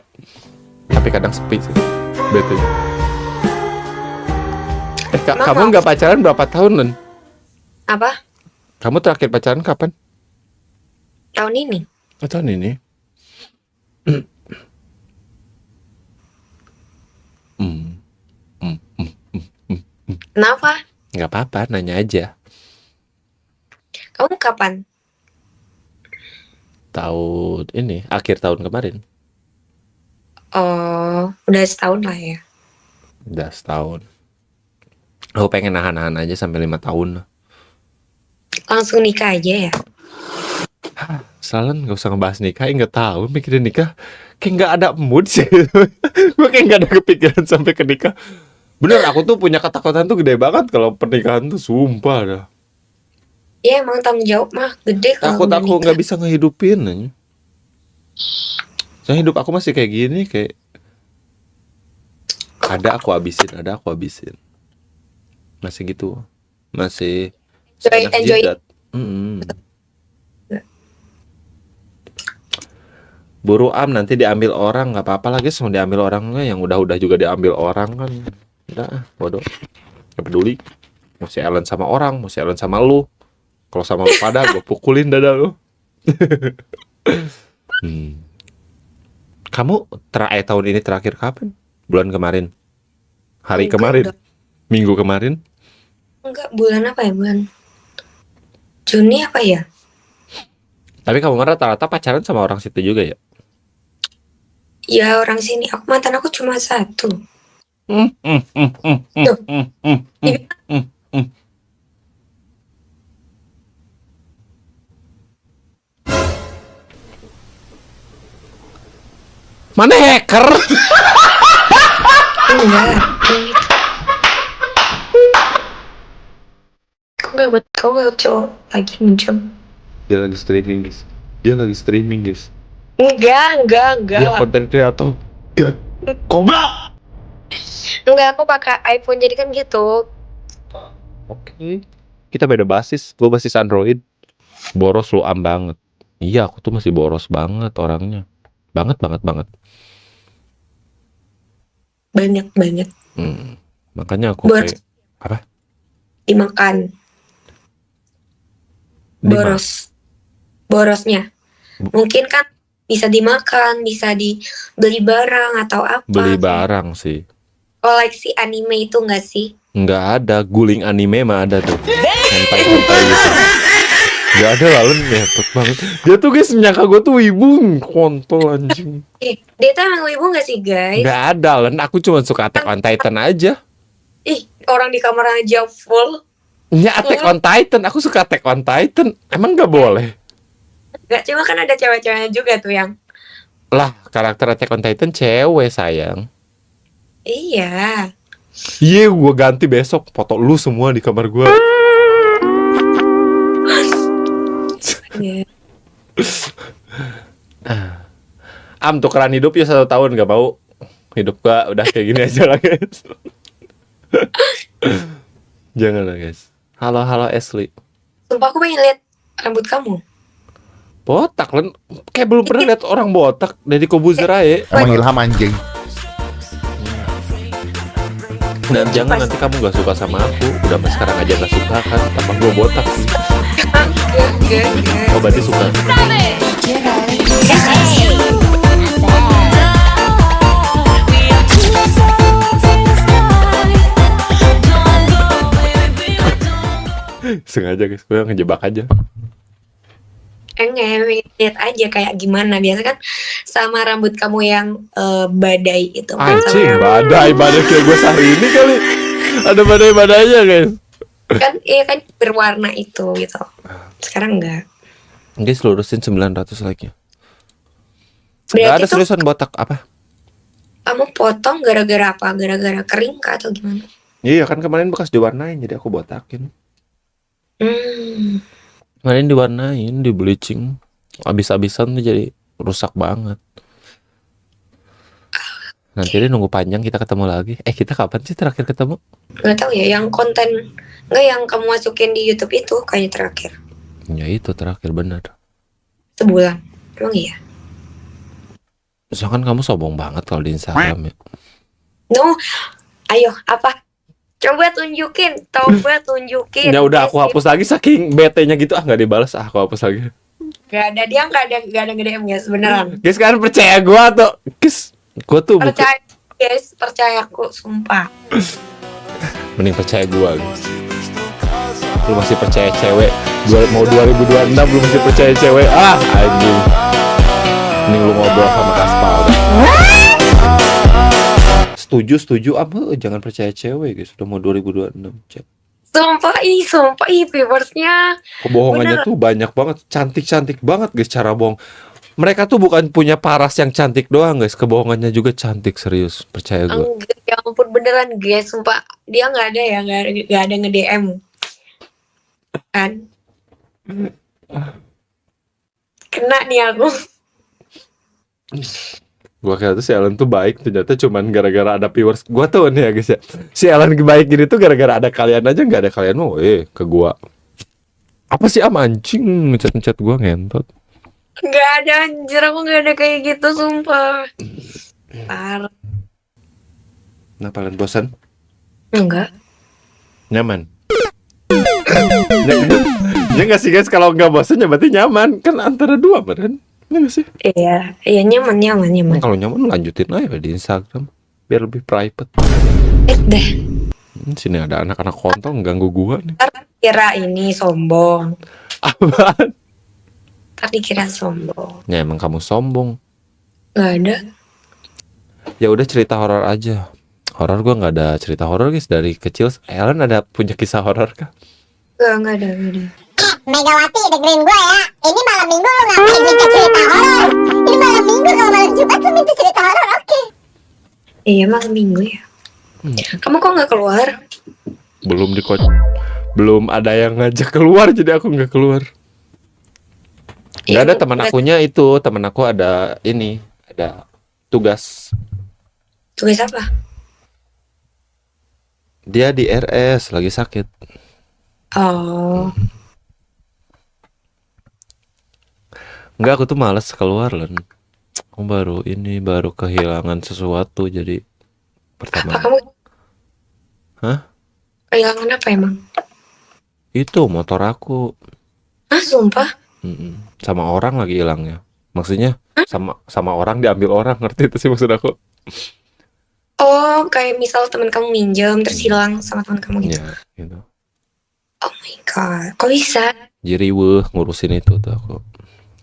Speaker 2: Tapi kadang sepi sih. Bete. Kamu nggak pacaran berapa tahun, Len?
Speaker 3: Apa?
Speaker 2: Kamu terakhir pacaran kapan?
Speaker 3: Tahun ini?
Speaker 2: Tahun ini.
Speaker 3: Kenapa?
Speaker 2: Nggak apa-apa, nanya aja.
Speaker 3: Kamu kapan?
Speaker 2: Tahun ini, akhir tahun kemarin.
Speaker 3: Oh, udah setahun lah ya.
Speaker 2: Udah setahun. Aku pengen nahan-nahan aja sampai 5 tahun.
Speaker 3: Langsung nikah aja ya?
Speaker 2: Salen nggak usah ngebahas nikah, nggak tahu mikirin nikah. Kayak nggak ada mood sih. Gue kayak nggak ada kepikiran sampai ke nikah. Bener, aku tuh punya ketakutan tuh gede banget kalau pernikahan tuh, sumpah dah.
Speaker 3: Ya emang tanggung jawab mah gede kalau
Speaker 2: Takut
Speaker 3: udah
Speaker 2: aku
Speaker 3: nikah.
Speaker 2: nggak bisa ngehidupin aja. Soalnya hidup aku masih kayak gini, kayak ada aku habisin. Masih gitu. Masih seenak
Speaker 3: Enjoy.
Speaker 2: jidat. Buru nanti diambil orang, nggak apa-apa lagi mau diambil orangnya, yang udah juga diambil orang kan. Udah, bodoh. Gak peduli. Mau si Ellen sama orang, mau si Ellen sama lu. Kalau sama lu pada, gue pukulin dada lu. Kamu tahun ini terakhir kapan? Bulan kemarin? Hari
Speaker 3: Enggak,
Speaker 2: kemarin?
Speaker 3: udah.
Speaker 2: Minggu kemarin?
Speaker 3: Enggak, bulan apa ya? Bulan Juni apa ya?
Speaker 2: Tapi kamu rata-rata pacaran sama orang situ juga ya?
Speaker 3: Ya orang sini. Mantan aku cuma satu.
Speaker 2: Mana hacker?
Speaker 3: Enggak. Kau gak cowok lagi muncul.
Speaker 2: Dia lagi streaming guys.
Speaker 3: Enggak.
Speaker 2: Dia konten kreator. Ya, kobra.
Speaker 3: Enggak, aku pakai iPhone jadi kan gitu.
Speaker 2: Oke. Kita beda basis. Gue basis Android. Boros lu banget. Iya, aku tuh masih boros banget orangnya. Banget.
Speaker 3: Banyak.
Speaker 2: Makanya aku
Speaker 3: Buat
Speaker 2: kayak apa?
Speaker 3: dimakan. Borosnya. Mungkin kan bisa dimakan, bisa dibeli barang atau apa.
Speaker 2: Beli barang sih.
Speaker 3: Koleksi anime itu enggak sih?
Speaker 2: Nggak ada, guling anime mah ada tuh. Hentai gitu. Nggak ada, lalu ngetot banget. Dia tuh guys menyangka gue tuh wibu, kontol anjing.
Speaker 3: Dia tuh emang wibu gak sih guys?
Speaker 2: Nggak ada, Len. Aku cuma suka Attack on Titan aja.
Speaker 3: Ih, orang di kamar aja full.
Speaker 2: Ya Attack on Titan, aku suka Attack on Titan. Emang nggak boleh?
Speaker 3: Gak, cuma kan ada cewek-ceweknya juga tuh yang.
Speaker 2: Lah, karakter Attack on Titan cewek sayang.
Speaker 3: Iya.
Speaker 2: Iya, gue ganti besok foto lu semua di kamar gue.
Speaker 3: Iya.
Speaker 2: Tukeran hidup ya 1 tahun, gak mau. Hidup gua udah kayak gini aja lah guys. Jangan lah guys. Halo Ashley.
Speaker 3: Sumpah aku pengen lihat rambut kamu.
Speaker 2: Botak Len. Kayak belum pernah lihat orang botak dari Kobuzer aja.
Speaker 5: Emang Ilham anjing.
Speaker 2: Dan jangan nanti kamu gak suka sama aku. Udah mas sekarang aja gak suka kan. Tambah gua botak sih.
Speaker 3: Enggak.
Speaker 2: Oh berarti suka.
Speaker 3: Hey.
Speaker 2: Sengaja guys, gue ngejebak aja.
Speaker 3: Lihat aja kayak gimana. Biasa kan sama rambut kamu yang badai itu.
Speaker 2: Anjing,
Speaker 3: Sama
Speaker 2: badai kayak gue sehari ini kali. Ada badai-badainya guys.
Speaker 3: kan iya kan berwarna itu gitu. Sekarang enggak.
Speaker 2: Guys, lurusin 900 like-nya. Gak
Speaker 3: Berarti
Speaker 2: ada
Speaker 3: tuh
Speaker 2: seriusan botak apa?
Speaker 3: kamu potong gara-gara apa? Gara-gara kering kah atau gimana?
Speaker 2: Iya kan kemarin bekas diwarnain jadi aku botakin.
Speaker 3: Hmm.
Speaker 2: Kemarin diwarnain, di bleaching. Abis-abisan tuh jadi rusak banget. Nanti deh nunggu panjang kita ketemu lagi. Kita kapan sih terakhir ketemu?
Speaker 3: Nggak tahu ya, yang konten nggak yang kamu masukin di YouTube itu kayaknya terakhir
Speaker 2: Ya itu terakhir bener.
Speaker 3: sebulan. Emang iya?
Speaker 2: Soalnya kan kamu sombong banget kalau di Instagram ya.
Speaker 3: No, ayo apa? Coba tunjukin.
Speaker 2: Ya udah aku hapus lagi saking bete-nya gitu. Nggak dibalas, aku hapus lagi.
Speaker 3: Gak ada dia, nggak ada nge-DM guys, beneran.
Speaker 2: Guys kan percaya gua tuh. Guys, gua tuh bukan.
Speaker 3: Percaya guys, percaya aku, sumpah.
Speaker 2: Mending percaya gua guys. Lu masih percaya cewek mau 2026 lu masih percaya cewek. Anjing. Mending lu ngobrol sama Kaspal deh. Setuju jangan percaya cewek guys. Sudah mau 2026 cek.
Speaker 3: Sumpah viewersnya
Speaker 2: Kebohongannya
Speaker 3: bener.
Speaker 2: tuh banyak banget. Cantik banget guys cara bohong. Mereka tuh bukan punya paras yang cantik doang guys. Kebohongannya juga cantik, serius. Percaya gua.
Speaker 3: Enggak, ya ampun beneran guys, sumpah dia nggak ada ya, nggak ada nge-DM kan. Kena nih aku.
Speaker 2: Gua kira tuh si Ellen tuh baik, ternyata cuman gara-gara ada viewers. Gua tuh nih ya guys ya, si Ellen baik gini tuh gara-gara ada kalian aja. Nggak ada kalian mau ke gua. Apa sih anjing ngechat gua ngentot.
Speaker 3: Nggak ada anjir, aku nggak ada kayak gitu sumpah. Parah.
Speaker 2: Nah kalian bosan?
Speaker 3: Enggak.
Speaker 2: Nyaman? Ya nggak sih guys, kalau nggak bosan ya berarti nyaman. Kan antara dua beren. Ya nggak sih?
Speaker 3: Iya nyaman.
Speaker 2: Kalau nyaman lanjutin aja di Instagram biar lebih private.
Speaker 3: Deh.
Speaker 2: Sini ada anak-anak kontol ganggu gua nih.
Speaker 3: Ntar kira ini sombong.
Speaker 2: Apaan?
Speaker 3: Ntar dikira sombong.
Speaker 2: Ya emang kamu sombong.
Speaker 3: Nggak ada.
Speaker 2: Ya udah cerita horor aja. Horor gua nggak ada cerita horor guys dari kecil. Ellen ada punya kisah horor kah?
Speaker 3: Nggak ada.
Speaker 4: Megawati dengerin gue ya. Ini malam minggu lu ngapain minta cerita horor? Ini malam minggu, kalau malam Jumat lu minta cerita horor, oke.
Speaker 3: Iya malam minggu ya. Kamu kok nggak keluar?
Speaker 2: Belum ada yang ngajak keluar jadi aku nggak keluar. Nggak ada teman akunya itu. Teman aku ada tugas.
Speaker 3: Tugas apa?
Speaker 2: Dia di RS lagi sakit.
Speaker 3: Oh.
Speaker 2: Enggak, aku tuh malas keluar Len. Aku baru kehilangan sesuatu jadi pertama.
Speaker 3: Apa kamu?
Speaker 2: Hah?
Speaker 3: Kehilangan apa emang?
Speaker 2: Itu motor aku.
Speaker 3: Sumpah?
Speaker 2: Sama orang lagi hilangnya. Maksudnya sama orang diambil orang, ngerti itu sih maksud aku.
Speaker 3: Oh, kayak misal teman kamu minjem terus hilang sama teman kamu gitu.
Speaker 2: Ya, gitu.
Speaker 3: Oh my god, kok bisa?
Speaker 2: Jadi ngurusin itu tuh aku.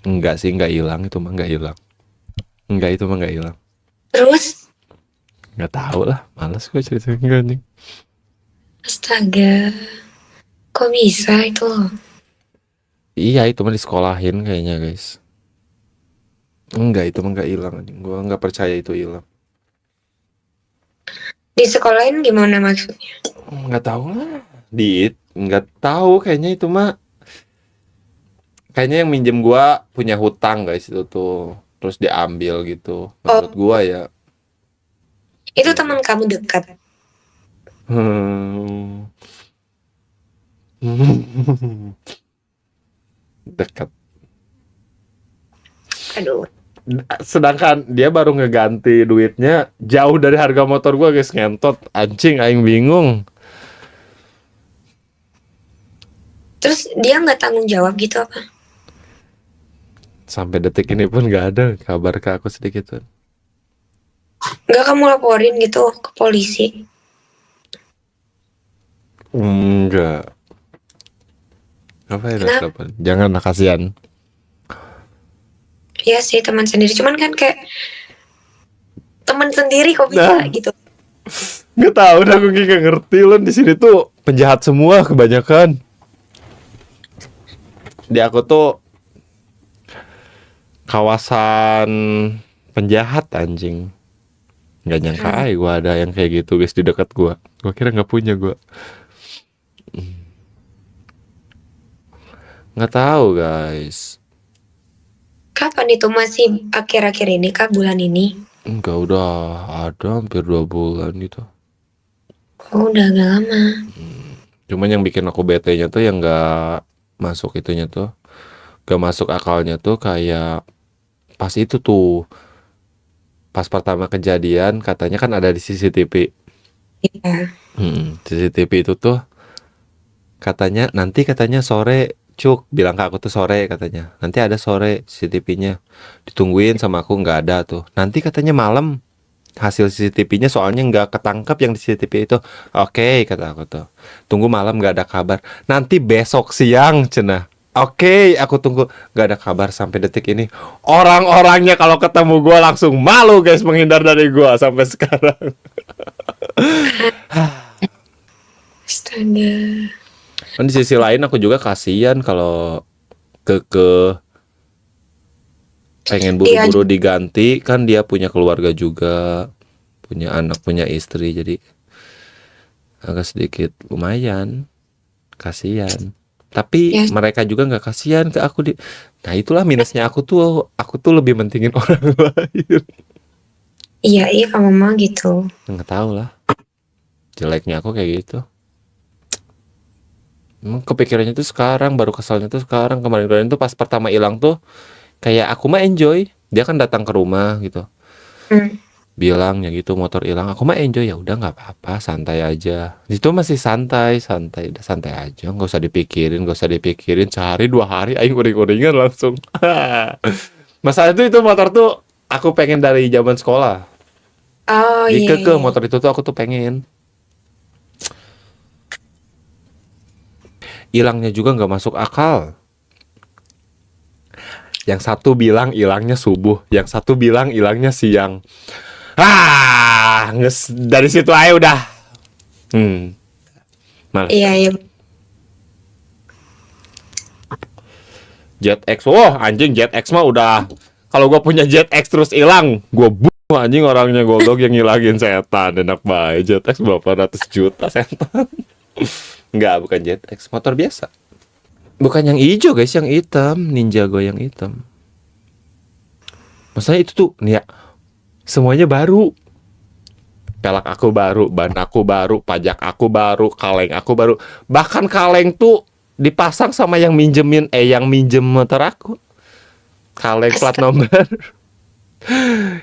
Speaker 2: Enggak sih, enggak hilang itu mah enggak hilang. Enggak hilang.
Speaker 3: Terus?
Speaker 2: Enggak tahu lah, malas gue cerita anjing.
Speaker 3: Astaga, kok bisa itu?
Speaker 2: Iya, itu mah disekolahin kayaknya guys. Enggak, itu mah enggak hilang anjing. Gue enggak percaya itu hilang.
Speaker 3: Di sekolahin gimana maksudnya?
Speaker 2: Enggak tahu lah. Enggak tahu kayaknya itu mah. Kayaknya yang minjem gua punya hutang guys itu tuh. Terus diambil gitu. Menurut gua ya.
Speaker 3: Itu teman kamu dekat.
Speaker 2: Dekat.
Speaker 3: Aduh.
Speaker 2: Sedangkan dia baru ngeganti duitnya jauh dari harga motor gua guys, ngentot anjing aing bingung.
Speaker 3: Terus dia nggak tanggung jawab gitu apa?
Speaker 2: Sampai detik ini pun nggak ada kabar ke aku sedikit pun.
Speaker 3: Nggak kamu laporin gitu ke polisi?
Speaker 2: Enggak.
Speaker 3: Kenapa?
Speaker 2: Jangan lah, kasihan.
Speaker 3: Iya sih teman sendiri. Cuman kan kayak teman sendiri kok bisa
Speaker 2: Nah.
Speaker 3: gitu.
Speaker 2: Nggak tahu dah, aku nggak ngerti loh. Di sini tuh penjahat semua kebanyakan. Di aku tuh kawasan penjahat anjing. Nggak nyangka gue ada yang kayak gitu guys di dekat gue. Gue kira nggak punya gue. Nggak tahu guys.
Speaker 3: Kapan itu masih akhir-akhir ini kah bulan ini?
Speaker 2: Enggak, udah ada hampir 2 bulan gitu.
Speaker 3: Oh, udah agak lama.
Speaker 2: Cuman yang bikin aku bete-nya tuh yang nggak masuk itunya tuh, gak masuk akalnya tuh kayak pas itu tuh, pas pertama kejadian katanya kan ada di CCTV.
Speaker 3: Iya.
Speaker 2: CCTV itu tuh katanya nanti katanya sore, Cuk bilang ke aku tuh sore katanya. Nanti ada sore CCTV-nya. Ditungguin sama aku, nggak ada tuh. Nanti katanya malam hasil CCTV-nya soalnya nggak ketangkap yang di CCTV itu. Oke, kata aku tuh. Tunggu malam nggak ada kabar. Nanti besok siang, cenah. Oke, aku tunggu, nggak ada kabar sampai detik ini. Orang-orangnya kalau ketemu gue langsung malu guys, menghindar dari gue sampai sekarang.
Speaker 3: Astaga.
Speaker 2: Kan di sisi lain aku juga kasihan kalau ke pengen buru-buru diganti, kan dia punya keluarga juga, punya anak, punya istri, jadi agak sedikit lumayan kasihan. Tapi
Speaker 3: Yes.
Speaker 2: mereka juga nggak kasihan ke aku. Nah itulah minusnya aku tuh lebih mentingin orang lain.
Speaker 3: Iya kamu mah gitu.
Speaker 2: Nggak tahu lah, jeleknya aku kayak gitu. Emang kepikirannya tuh sekarang, baru kesalnya tuh sekarang. Kemarin-kemarin tuh pas pertama hilang tuh kayak aku mah enjoy, dia kan datang ke rumah gitu, bilangnya gitu motor hilang, aku mah enjoy, ya udah nggak apa-apa, santai aja. Itu masih santai, udah santai aja, nggak usah dipikirin. Sehari 2 hari aing uring-uringan langsung. Masalah itu motor tuh aku pengen dari zaman sekolah.
Speaker 3: Oh
Speaker 2: Jadi
Speaker 3: iya.
Speaker 2: keke motor itu tuh aku tuh pengen. Hilangnya juga nggak masuk akal. Yang satu bilang hilangnya subuh, yang satu bilang hilangnya siang. Dari situ aja udah. Males.
Speaker 3: Iya.
Speaker 2: Jet X, anjing Jet X mah udah. Kalau gue punya Jet X terus hilang, gue anjing orangnya goblok yang ngilangin setan. Enak banget Jet X berapa ratus juta setan. Enggak, bukan Jet X, motor biasa. Bukan yang hijau guys, yang hitam, Ninjago yang hitam. Maksudnya itu tuh, nih ya, semuanya baru. Pelak aku baru, ban aku baru, pajak aku baru, kaleng aku baru. Bahkan kaleng tuh dipasang sama yang minjem motor aku. Kaleng plat nomor.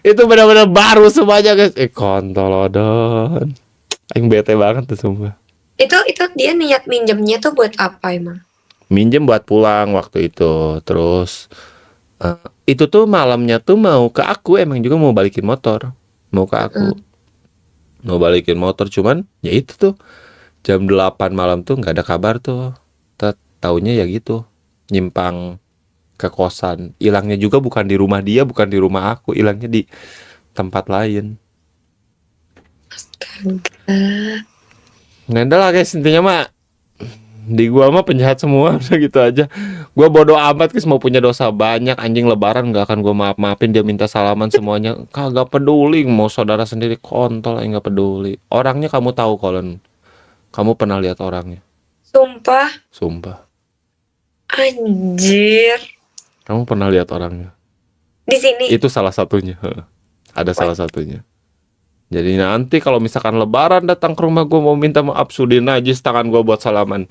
Speaker 2: Itu benar-benar baru semuanya guys. Kontolodon. Aing bete banget tuh sumpah.
Speaker 3: Itu dia niat minjemnya tuh buat apa emang?
Speaker 2: Minjem buat pulang waktu itu. Terus itu tuh malamnya tuh mau ke aku, emang juga mau balikin motor. Mau ke aku. Mau balikin motor, cuman ya itu tuh jam 8 malam tuh nggak ada kabar tuh. Taunya ya gitu, nyimpang ke kosan. Hilangnya juga bukan di rumah dia, bukan di rumah aku, hilangnya di tempat lain. Nggak ada lah guys, intinya mah di gua mah penjahat semua. Udah gitu aja. Gua bodoh amat guys, mau punya dosa banyak, anjing lebaran nggak akan gua maafin. Dia minta salaman semuanya, kagak peduli. Mau saudara sendiri kontol, nggak peduli. Orangnya kamu tahu, Colin. Kamu pernah lihat orangnya? Sumpah.
Speaker 3: Anjir.
Speaker 2: Kamu pernah lihat orangnya?
Speaker 3: Di sini.
Speaker 2: Itu salah satunya. Ada salah satunya. Jadi nanti kalau misalkan lebaran datang ke rumah gue mau minta maaf, sudin najis tangan gue buat salaman.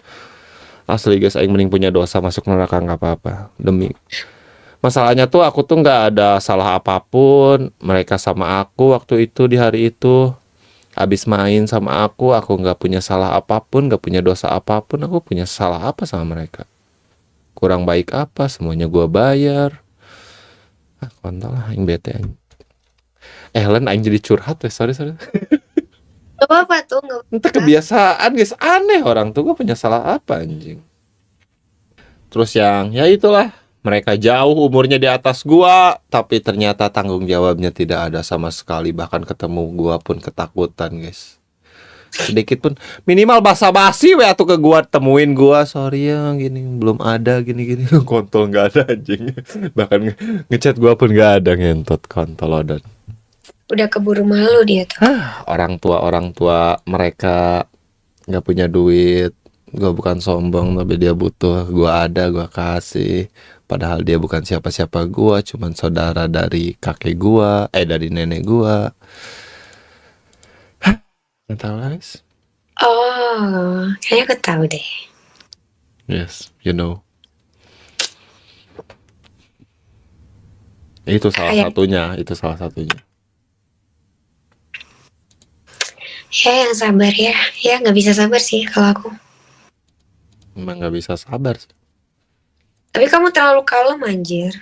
Speaker 2: Asli guys, aing mending punya dosa masuk neraka nggak apa-apa. Demi masalahnya tuh aku tuh nggak ada salah apapun. Mereka sama aku waktu itu di hari itu habis main sama aku nggak punya salah apapun, nggak punya dosa apapun. Aku punya salah apa sama mereka? Kurang baik apa? Semuanya gue bayar. Kontol lah, aing bete aing. Len, aing jadi curhat ya, sorry.
Speaker 3: Gak apa-apa tuh, gak apa-apa.
Speaker 2: Entah kebiasaan guys, aneh orang tuh. Gue punya salah apa anjing? Terus yang ya itulah, mereka jauh umurnya di atas gua, tapi ternyata tanggung jawabnya tidak ada sama sekali. Bahkan ketemu gua pun ketakutan, guys. Sedikit pun minimal basa-basi we atuh ke gua, temuin gua, sorry ya gini belum ada gini-gini. Kontol nggak ada anjing. Bahkan ngechat gua pun nggak ada, ngentot kontol odan.
Speaker 3: Udah keburu malu dia tuh.
Speaker 2: Orang tua mereka nggak punya duit. Gua bukan sombong, tapi dia butuh, gua ada, gua kasih. Padahal dia bukan siapa-siapa gua, cuman saudara dari kakek gua, dari nenek gua. Nggak tahu guys.
Speaker 3: Oh, kayaknya aku tahu deh.
Speaker 2: Yes, you know. Itu salah
Speaker 3: Kayak-
Speaker 2: satunya, itu salah satunya.
Speaker 3: Ya yang sabar ya. Ya nggak bisa sabar sih kalau aku.
Speaker 2: Emang nggak bisa sabar sih.
Speaker 3: Tapi kamu terlalu kalem anjir.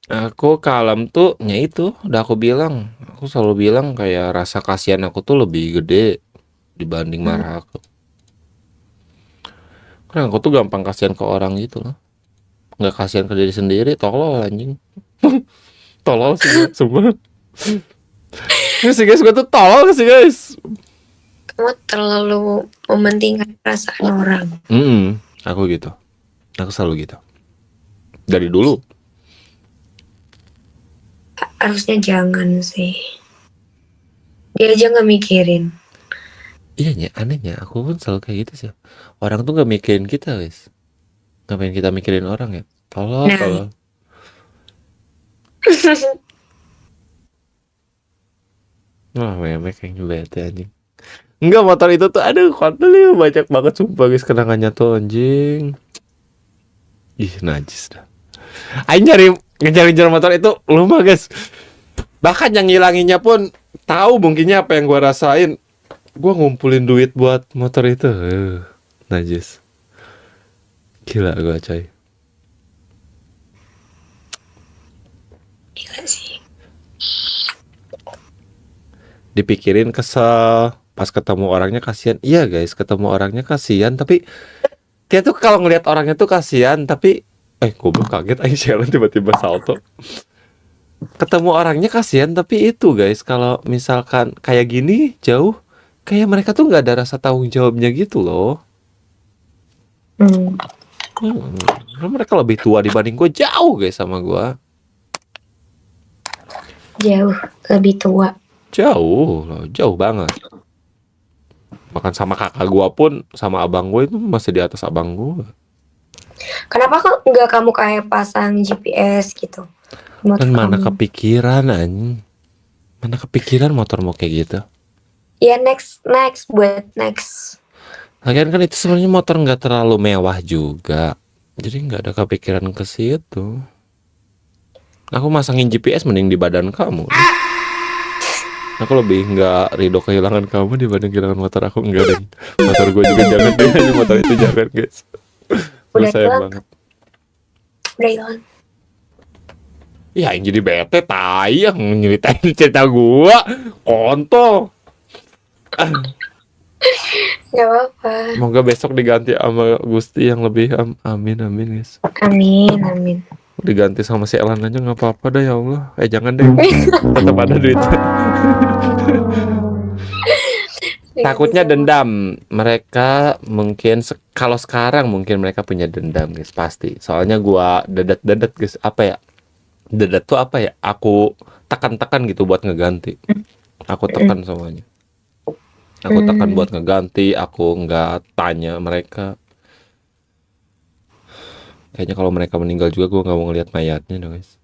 Speaker 2: Aku kalem tuh, ya itu, udah aku bilang. Aku selalu bilang kayak rasa kasihan aku tuh lebih gede dibanding marah aku. Karena aku tuh gampang kasihan ke orang gitu loh. Nggak kasihan ke diri sendiri, tolol anjing. Tolol sih semua. Ini sih guys, gue tuh tolol sih guys.
Speaker 3: Kamu terlalu mementingkan perasaan orang.
Speaker 2: Aku gitu. Aku selalu gitu. Dari dulu.
Speaker 3: Harusnya jangan sih. Dia aja nggak mikirin.
Speaker 2: Iya, anehnya aku pun selalu kayak gitu sih. Orang tuh nggak mikirin kita guys. Ngapain kita mikirin orang ya? Tolol,
Speaker 3: Nah.
Speaker 2: tolol. Wah, memek yang bete anjing. Enggak, motor itu tuh aduh kontol ya, banyak banget sumpah guys kenangannya tuh anjing. Ih, najis dah. Aing ngejar motor itu lumayan guys. Bahkan yang ngilanginnya pun tahu mungkinnya apa yang gua rasain. Gua ngumpulin duit buat motor itu. Najis. Gila gua coy.
Speaker 3: Gila sih.
Speaker 2: Dipikirin kesel, pas ketemu orangnya kasihan. Iya guys, ketemu orangnya kasihan, tapi dia tuh kalau ngelihat orangnya tuh kasihan, tapi goblok kaget aja jalan tiba-tiba salto. Ketemu orangnya kasihan, tapi itu guys, kalau misalkan kayak gini jauh, kayak mereka tuh nggak ada rasa tanggung jawabnya gitu loh. Mereka lebih tua dibanding gue jauh guys sama gue.
Speaker 3: Jauh lebih tua.
Speaker 2: Jauh loh, jauh banget. Bahkan sama kakak gue pun, sama abang gue itu masih di atas abang gue.
Speaker 3: Kenapa kok nggak kamu kayak pasang GPS gitu? Motor
Speaker 2: Dan mana
Speaker 3: kamu?
Speaker 2: kepikiran anjing. Mana kepikiran motor mau kayak gitu.
Speaker 3: Ya next buat next.
Speaker 2: Lagian kan itu sebenarnya motor nggak terlalu mewah juga. Jadi nggak ada kepikiran ke situ. Aku masangin GPS mending di badan kamu. Aku lebih nggak ridho kehilangan kamu dibanding kehilangan motor aku. Enggak deh. Motor gue juga jangan deh. Motor itu jangan guys.
Speaker 3: Udah
Speaker 2: Sayang
Speaker 3: hilang.
Speaker 2: banget.
Speaker 3: Udah hilang.
Speaker 2: Ya yang jadi bete tai yang nyeritain cerita gua kontol.
Speaker 3: Gak apa-apa.
Speaker 2: Semoga besok diganti sama Gusti yang lebih amin guys.
Speaker 3: Amin.
Speaker 2: Diganti sama si Elan aja nggak apa-apa dah ya Allah. Jangan deh. Tetap ada duitnya. Takutnya dendam. Mereka mungkin kalau sekarang mungkin mereka punya dendam guys pasti. Soalnya gua dedet guys, apa ya? Dedet tuh apa ya? Aku tekan-tekan gitu buat ngeganti. Aku tekan semuanya. Aku tekan buat ngeganti, aku nggak tanya mereka. Kayaknya kalau mereka meninggal juga gue nggak mau ngeliat mayatnya dong guys.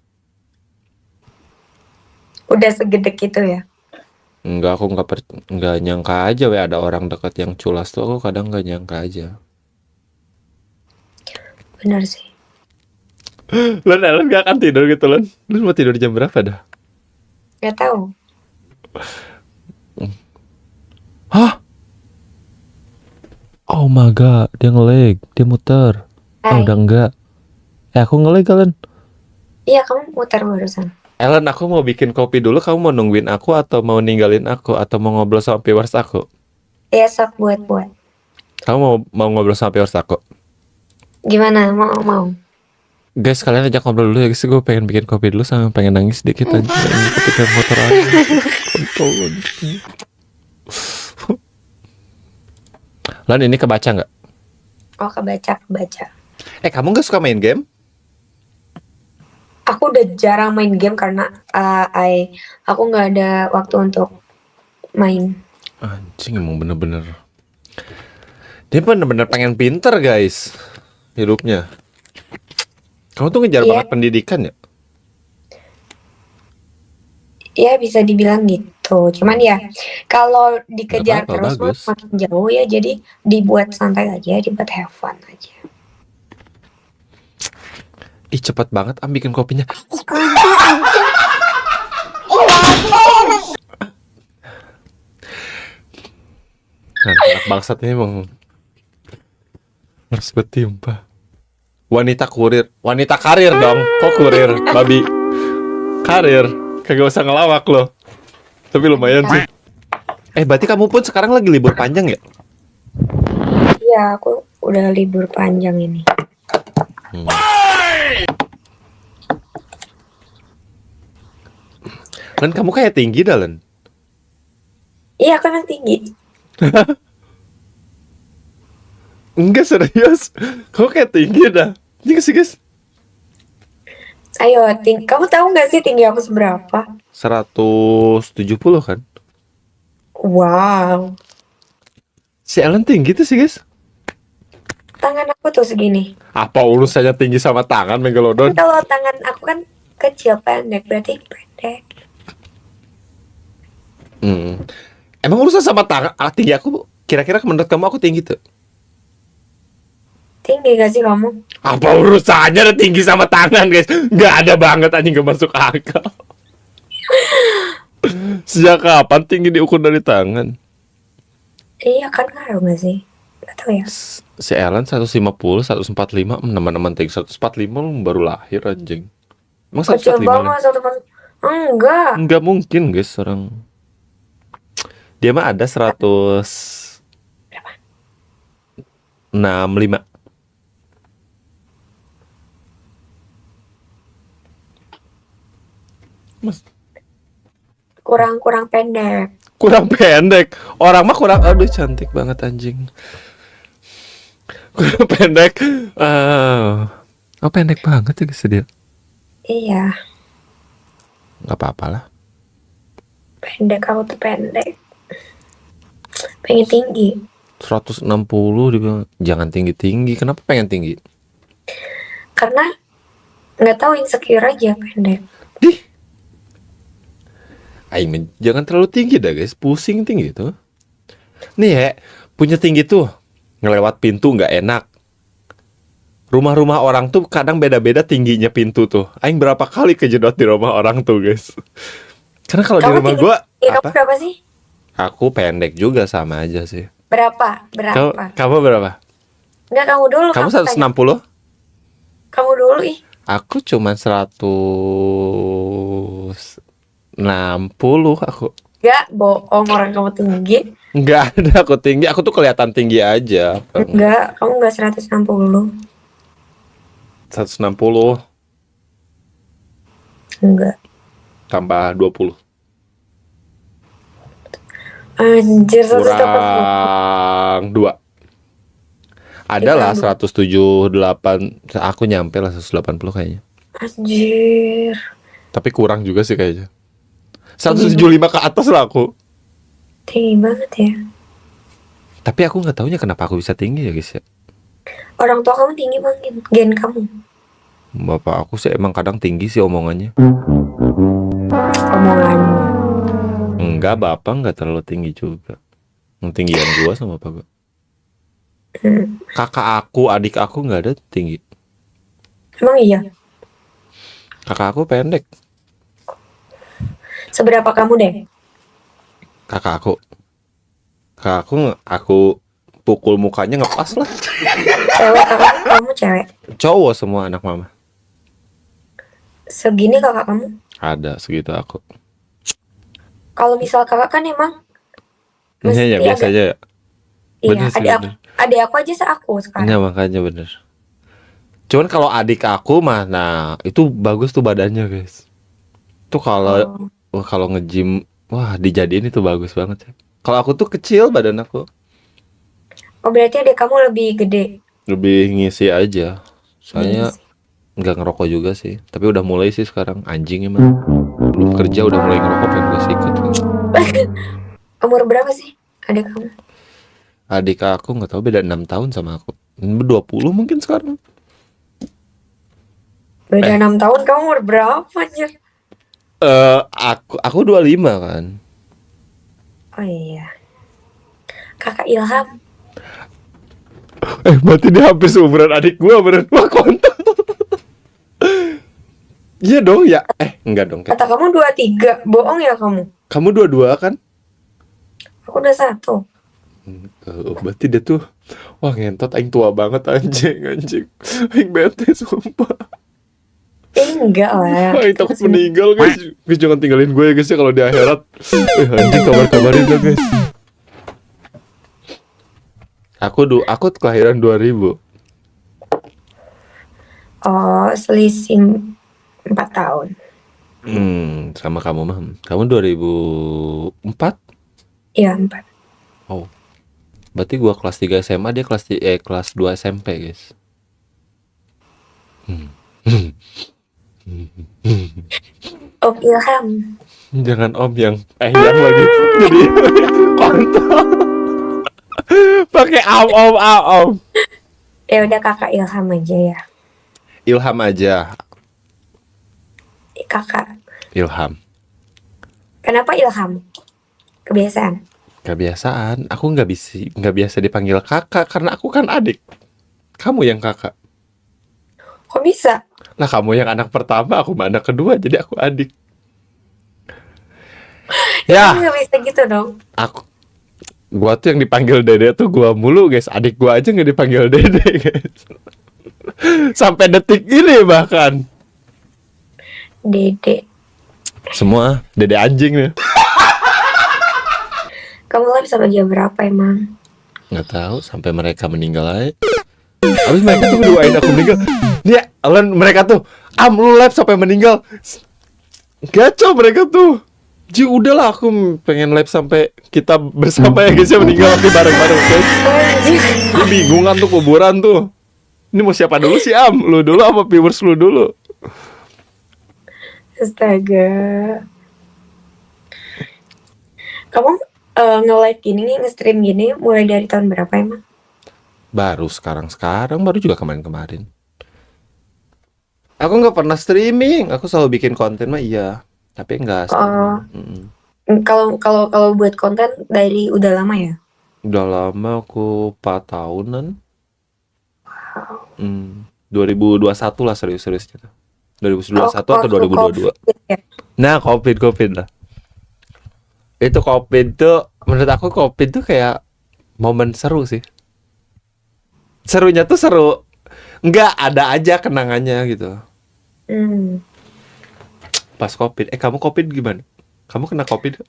Speaker 3: Udah segedek itu ya.
Speaker 2: Enggak, aku nggak nyangka aja ada orang dekat yang culas tuh, aku kadang nggak nyangka aja.
Speaker 3: Benar sih.
Speaker 2: Len gak akan tidur gitu Len. Lu mau tidur jam berapa dah?
Speaker 3: Gak tahu.
Speaker 2: Hah? Oh my god, dia nge-lag, dia muter.
Speaker 3: Hai.
Speaker 2: Udah enggak. Aku nge-lag Len.
Speaker 3: Iya kamu muter barusan.
Speaker 2: Ellen, aku mau bikin kopi dulu, kamu mau nungguin aku atau mau ninggalin aku atau mau ngobrol sama viewers aku?
Speaker 3: Ya sok buat.
Speaker 2: Kamu mau ngobrol sama viewers aku?
Speaker 3: Gimana? Mau?
Speaker 2: Guys, kalian ajak ngobrol dulu ya guys. Gue pengen bikin kopi dulu sama pengen nangis dikit aja. Ketika motor aja. Kontol anjing. Lan, ini kebaca nggak?
Speaker 3: Oh, kebaca.
Speaker 2: Kamu nggak suka main game?
Speaker 3: Aku udah jarang main game karena aku nggak ada waktu untuk main.
Speaker 2: Anjing, emang bener-bener. Dia bener-bener pengen pinter guys hidupnya. Kamu tuh ngejar
Speaker 3: Iya.
Speaker 2: banget pendidikan ya?
Speaker 3: Ya bisa dibilang gitu. Cuman ya kalau dikejar
Speaker 2: Nggak apa-apa,
Speaker 3: terus mah
Speaker 2: bagus.
Speaker 3: makin jauh ya. Jadi dibuat santai aja, dibuat have fun aja.
Speaker 2: Ih, cepet banget bikin kopinya. Nah, anak bangsat ini emang harus bertimpa. Wanita karir dong. Kok kurir, babi? Karir, kagak usah ngelawak loh. Tapi lumayan sih. Berarti kamu pun sekarang lagi libur panjang ya?
Speaker 3: Iya, aku udah libur panjang ini.
Speaker 2: Len, kamu kayak tinggi dah, Len.
Speaker 3: Iya, aku emang tinggi.
Speaker 2: Enggak, serius. Kamu kayak tinggi dah. Ini sih guys.
Speaker 3: Ayo, kamu tahu nggak sih tinggi aku seberapa?
Speaker 2: 170 kan?
Speaker 3: Wow,
Speaker 2: Si Ellen tinggi tuh sih guys.
Speaker 3: tangan aku tuh segini.
Speaker 2: Apa urusannya tinggi sama tangan Megalodon?
Speaker 3: Kalau tangan aku kan kecil pendek, berarti pendek.
Speaker 2: Emang urusan sama tangan? Tinggi aku, kira-kira menurut kamu aku tinggi tuh?
Speaker 3: Tinggi gak sih kamu?
Speaker 2: Apa urusannya ada tinggi sama tangan guys? Nggak ada banget, anjing, nggak masuk akal. Sejak kapan tinggi diukur dari tangan?
Speaker 3: Iya kan ngaruh gak sih? Gak tau ya.
Speaker 2: Si Ellen 150, 145, teman-teman tinggi 145 lu baru lahir anjing. Emang
Speaker 3: Kecil
Speaker 2: 145 Len?
Speaker 3: banget satu pas. Enggak.
Speaker 2: Nggak mungkin guys orang. Dia mah ada 165. Mas,
Speaker 3: Kurang pendek.
Speaker 2: kurang pendek. Orang mah kurang, aduh cantik banget anjing. Kurang pendek. Oh, pendek banget ya guys dia.
Speaker 3: Iya,
Speaker 2: Nggak apa-apa lah.
Speaker 3: pendek, aku tuh pendek. Pengen tinggi.
Speaker 2: 160 dibilang jangan tinggi-tinggi. Kenapa pengen tinggi?
Speaker 3: Karena nggak tahu insecure aja pendek.
Speaker 2: Dih. Aing, jangan terlalu tinggi dah guys. Pusing tinggi tuh. Nih ya, punya tinggi tuh ngelewat pintu nggak enak. Rumah-rumah orang tuh kadang beda-beda tingginya pintu tuh. Aing berapa kali kejedot di rumah orang tuh guys. Karena kalau di
Speaker 3: Kamu
Speaker 2: rumah
Speaker 3: tinggi-
Speaker 2: gua
Speaker 3: Kamu
Speaker 2: apa?
Speaker 3: berapa sih?
Speaker 2: Aku pendek juga sama aja sih.
Speaker 3: Berapa?
Speaker 2: Kamu berapa?
Speaker 3: Enggak, kamu dulu.
Speaker 2: Kamu
Speaker 3: tanya.
Speaker 2: 160?
Speaker 3: Kamu dulu ih.
Speaker 2: Aku cuma 160 aku.
Speaker 3: Enggak, bohong, orang kamu tinggi.
Speaker 2: Enggak ada aku tinggi. Aku tuh kelihatan tinggi aja.
Speaker 3: Enggak, kamu enggak 160.
Speaker 2: 160
Speaker 3: Enggak.
Speaker 2: tambah 20.
Speaker 3: Anjir, 180.
Speaker 2: Kurang 2. Adalah 178. Aku nyampe lah 180 kayaknya.
Speaker 3: Anjir.
Speaker 2: Tapi kurang juga sih kayaknya. 175 ke atas lah aku.
Speaker 3: Tinggi banget ya.
Speaker 2: Tapi aku nggak taunya kenapa aku bisa tinggi ya guys ya.
Speaker 3: Orang tua kamu tinggi banget, gen kamu.
Speaker 2: Bapak aku sih emang kadang tinggi sih omongannya.
Speaker 3: Omongannya.
Speaker 2: Enggak, bapak nggak terlalu tinggi juga. Yang tinggian gua sama bapak gua. Kakak aku, adik aku nggak ada tinggi.
Speaker 3: Emang iya?
Speaker 2: Kakak aku pendek.
Speaker 3: Seberapa kamu deh?
Speaker 2: Kakak aku pukul mukanya ngepas lah.
Speaker 3: Cewek kakak kamu cewek.
Speaker 2: Cowok semua anak mama.
Speaker 3: Segini kakak kamu?
Speaker 2: Ada segitu aku.
Speaker 3: Kalau misal kakak kan emang mesti
Speaker 2: Iya ya biasa
Speaker 3: agak-
Speaker 2: aja ya.
Speaker 3: Iya,
Speaker 2: Bener sih, bener.
Speaker 3: adik aku aja seaku sekarang.
Speaker 2: Iya makanya bener. Cuman kalau adik aku mah, nah itu bagus tuh badannya guys. Tuh kalau
Speaker 3: Oh,
Speaker 2: wah, kalau nge-gym, wah dijadiin itu bagus banget ya. Kalau aku tuh kecil badan aku,
Speaker 3: oh berarti adik kamu lebih gede.
Speaker 2: lebih ngisi aja.
Speaker 3: Nih
Speaker 2: Soalnya
Speaker 3: sih.
Speaker 2: nggak ngerokok juga sih, tapi udah mulai sih sekarang anjing emang. Belum kerja udah mulai ngerokok pengen gue sikat.
Speaker 3: Umur berapa sih adik kamu?
Speaker 2: Adik aku nggak tahu beda 6 tahun sama aku. 20 mungkin sekarang.
Speaker 3: Beda
Speaker 2: Eh,
Speaker 3: 6 tahun, kamu umur berapa anjir?
Speaker 2: aku 25 kan.
Speaker 3: Oh iya. Kakak Ilham.
Speaker 2: Berarti dia hampir seumuran adik gua bener. Wah, kontak. Iya dong ya. Enggak dong.
Speaker 3: Kata kamu 23. Bohong ya kamu?
Speaker 2: Kamu 22 kan?
Speaker 3: Aku udah 1.
Speaker 2: Berarti dia tuh wah ngentot aing tua banget anjing. Aing bete sumpah.
Speaker 3: Enggak lah.
Speaker 2: Aing takut meninggal guys. Guys jangan tinggalin gue ya guys ya kalau di akhirat. Anjing kabar-kabarin lah guys. Aku kelahiran 2000.
Speaker 3: Oh, selisih 4 tahun.
Speaker 2: Sama kamu mah. Kamu 2004?
Speaker 3: Iya, 4.
Speaker 2: Oh. Berarti gua kelas 3 SMA, dia kelas 2 SMP, guys.
Speaker 3: Om Ilham.
Speaker 2: Jangan om yang yang lagi jadi kontol. Pakai om.
Speaker 3: Ya udah kakak Ilham aja ya.
Speaker 2: Ilham aja.
Speaker 3: Kakak.
Speaker 2: Ilham.
Speaker 3: Kenapa Ilham? Kebiasaan.
Speaker 2: Kebiasaan, aku nggak biasa dipanggil kakak karena aku kan adik. Kamu yang kakak.
Speaker 3: Kok bisa?
Speaker 2: Lah kamu yang anak pertama, aku mah anak kedua, jadi aku adik.
Speaker 3: Kamu
Speaker 2: Ya,
Speaker 3: nggak bisa gitu dong.
Speaker 2: gua tuh yang dipanggil dede tuh gua mulu guys. Adik gua aja nggak dipanggil dede guys. Sampai detik ini bahkan.
Speaker 3: Dede.
Speaker 2: Semua dede anjing nih.
Speaker 3: Kamu live sampai jam berapa emang?
Speaker 2: Nggak tahu sampai mereka meninggal aja. Abis mereka tuh ngedoain aku meninggal. Nih, mereka tuh lu live sampai meninggal. Gaco mereka tuh. Ji udahlah aku pengen live sampai kita bersama ya guys ya meninggal tapi bareng-bareng guys.
Speaker 3: Anjir.
Speaker 2: Ini bingungan tuh kuburan tuh. Ini mau siapa dulu sih Lu dulu apa viewers lu dulu?
Speaker 3: Astaga. Kamu nge-live gini, nge-stream gini mulai dari tahun berapa emang?
Speaker 2: Baru sekarang baru juga kemarin-kemarin. Aku nggak pernah streaming, aku selalu bikin konten mah iya, tapi nggak
Speaker 3: Oh,
Speaker 2: streaming.
Speaker 3: kalau buat konten dari udah lama ya?
Speaker 2: Udah lama aku 4 tahunan. 2021 lah serius-serius gitu. 2021 atau
Speaker 3: waktu
Speaker 2: 2022.
Speaker 3: COVID ya?
Speaker 2: Nah, COVID lah. Itu COVID tuh menurut aku COVID tuh kayak momen seru sih. Serunya tuh seru. Nggak ada aja kenangannya gitu.
Speaker 3: Hmm.
Speaker 2: Pas COVID. Kamu COVID gimana? Kamu kena COVID?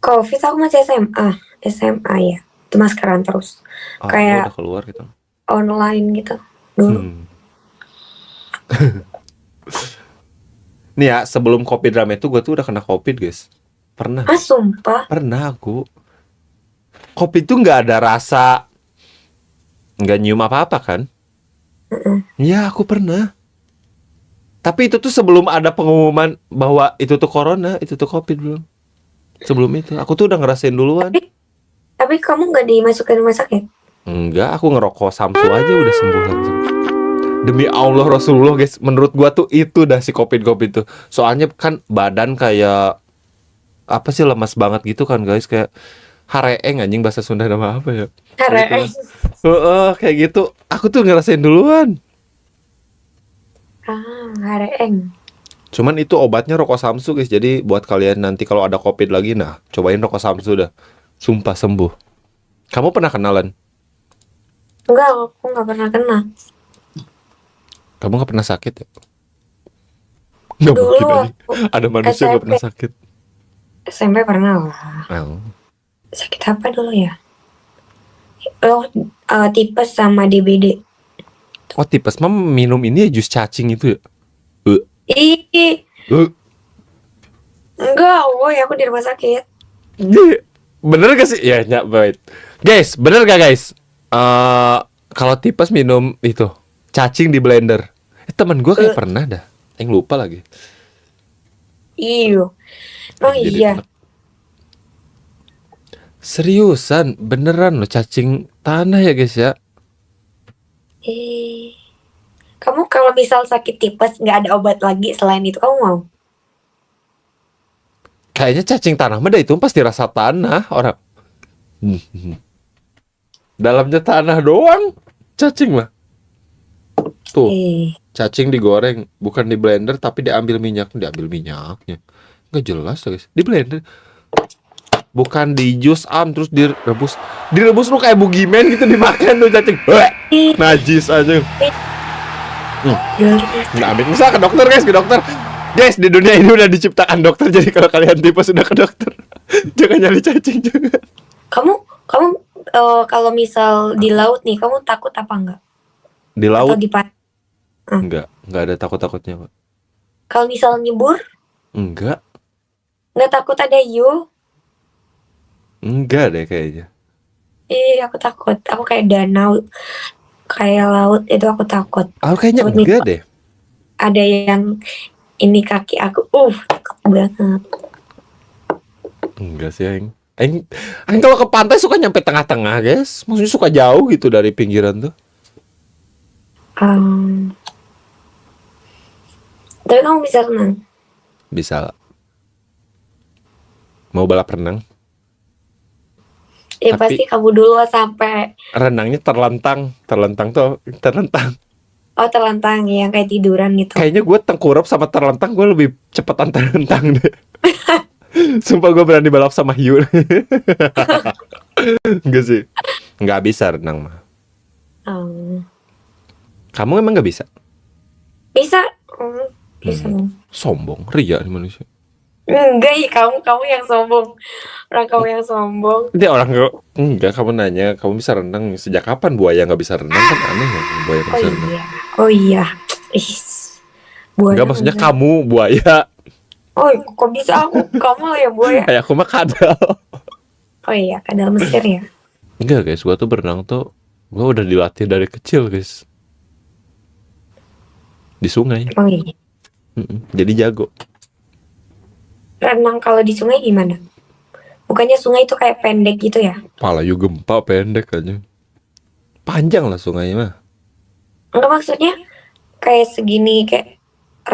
Speaker 3: COVID aku masih SMA ya. Itu maskeran terus.
Speaker 2: Udah
Speaker 3: Kayak
Speaker 2: keluar gitu.
Speaker 3: online gitu dulu.
Speaker 2: Nih ya, sebelum COVID rame tuh gue tuh udah kena COVID guys. Pernah.
Speaker 3: Sumpah.
Speaker 2: Pernah aku. COVID tuh nggak ada rasa, nggak nyium apa-apa kan? Iya, aku pernah. Tapi itu tuh sebelum ada pengumuman bahwa itu tuh corona, itu tuh COVID belum. Sebelum itu, aku tuh udah ngerasain duluan.
Speaker 3: Tapi kamu nggak dimasukin rumah sakit?
Speaker 2: Enggak, aku ngerokok Samsu aja udah sembuh langsung. Demi Allah Rasulullah guys, menurut gua tuh itu dah si COVID tuh. Soalnya kan badan kayak apa sih lemas banget gitu kan guys, kayak hareeng anjing bahasa Sunda nama apa ya?
Speaker 3: Hareeng.
Speaker 2: Kayak gitu. Aku tuh ngerasain duluan.
Speaker 3: Hareeng.
Speaker 2: Cuman itu obatnya rokok Samsu guys. Jadi buat kalian nanti kalau ada COVID lagi, nah cobain rokok Samsu dah. Sumpah sembuh. Kamu pernah kenalan?
Speaker 3: Enggak, aku nggak pernah kena.
Speaker 2: Kamu nggak pernah sakit ya? Nggak
Speaker 3: Dulu
Speaker 2: mungkin aja.
Speaker 3: aku
Speaker 2: Ada manusia nggak pernah sakit.
Speaker 3: SMP pernah lah.
Speaker 2: Oh.
Speaker 3: Sakit apa dulu ya? Oh, tipes sama DBD.
Speaker 2: Oh, tipes mah minum ini ya jus cacing itu ya?
Speaker 3: Ih, enggak, woi aku di rumah sakit.
Speaker 2: Bener gak sih? Ya, wait. Guys, bener gak guys? Kalau tipes minum itu cacing di blender. Temen gue kayak pernah dah. Yang lupa lagi.
Speaker 3: Iyo. Oh
Speaker 2: Jadi
Speaker 3: iya.
Speaker 2: enak. Seriusan, beneran loh cacing tanah ya guys ya.
Speaker 3: Kamu kalau misal sakit tipes nggak ada obat lagi selain itu, kamu mau?
Speaker 2: Kayaknya cacing tanah mah dah itu pasti rasa tanah orang. Dalamnya tanah doang cacing mah. Tuh, cacing digoreng, bukan di blender tapi diambil minyaknya. Nggak jelas guys. Di blender. Bukan di jus terus direbus. Direbus lu kayak bugimen gitu dimakan tuh cacing. Najis aja. Nggak ambil. Misal ke dokter guys, ke dokter. Guys, di dunia ini udah diciptakan dokter. Jadi kalau kalian tipes sudah ke dokter. Jangan nyari cacing, jangan.
Speaker 3: Kamu kalau misal di laut nih, kamu takut apa enggak?
Speaker 2: Di laut?
Speaker 3: Atau di pantai?
Speaker 2: Enggak ada takut-takutnya, Pak.
Speaker 3: Kalau misal nyebur?
Speaker 2: Enggak
Speaker 3: Takut ada hiu?
Speaker 2: Enggak deh kayaknya.
Speaker 3: Aku takut. Aku kayak danau, kayak laut itu aku takut.
Speaker 2: Aku kayaknya
Speaker 3: Takut
Speaker 2: enggak
Speaker 3: misal
Speaker 2: deh.
Speaker 3: ada yang ini kaki aku, takut banget.
Speaker 2: Enggak sih, Aing kalau ke pantai suka nyampe tengah-tengah, guys. Maksudnya suka jauh gitu dari pinggiran tuh.
Speaker 3: Tapi kamu bisa renang?
Speaker 2: Bisa. Mau balap renang?
Speaker 3: Ya
Speaker 2: Tapi
Speaker 3: pasti kamu dulu sampai.
Speaker 2: renangnya terlentang tuh, terlentang.
Speaker 3: Oh, terlentang yang kayak tiduran gitu.
Speaker 2: Kayaknya gue tengkurap sama terlentang gue lebih cepetan terlentang deh. Sumpah gue berani balap sama hiu. Enggak sih. Enggak bisa renang mah. Kamu emang nggak bisa?
Speaker 3: Bisa. Bisa.
Speaker 2: Sombong, ria nih manusia.
Speaker 3: Enggak, ya kamu yang sombong. Kamu yang sombong.
Speaker 2: Dia orang enggak, kamu nanya, kamu bisa renang sejak kapan buaya nggak bisa renang? Kan aneh ya, buaya nggak bisa renang.
Speaker 3: Oh iya. Buaya.
Speaker 2: Enggak, maksudnya kamu buaya.
Speaker 3: Oh, kok bisa aku? Kamu lah ya buaya.
Speaker 2: Kayak aku mah kadal.
Speaker 3: Oh iya, kadal Mesir ya.
Speaker 2: Enggak guys, gua tuh berenang tuh gua udah dilatih dari kecil guys. Di sungai.
Speaker 3: Oh iya.
Speaker 2: Jadi jago.
Speaker 3: Renang kalau di sungai gimana? Bukannya sungai itu kayak pendek gitu ya?
Speaker 2: Pala you gempa pendek aja. Panjang lah sungainya mah.
Speaker 3: Enggak, maksudnya kayak segini, kayak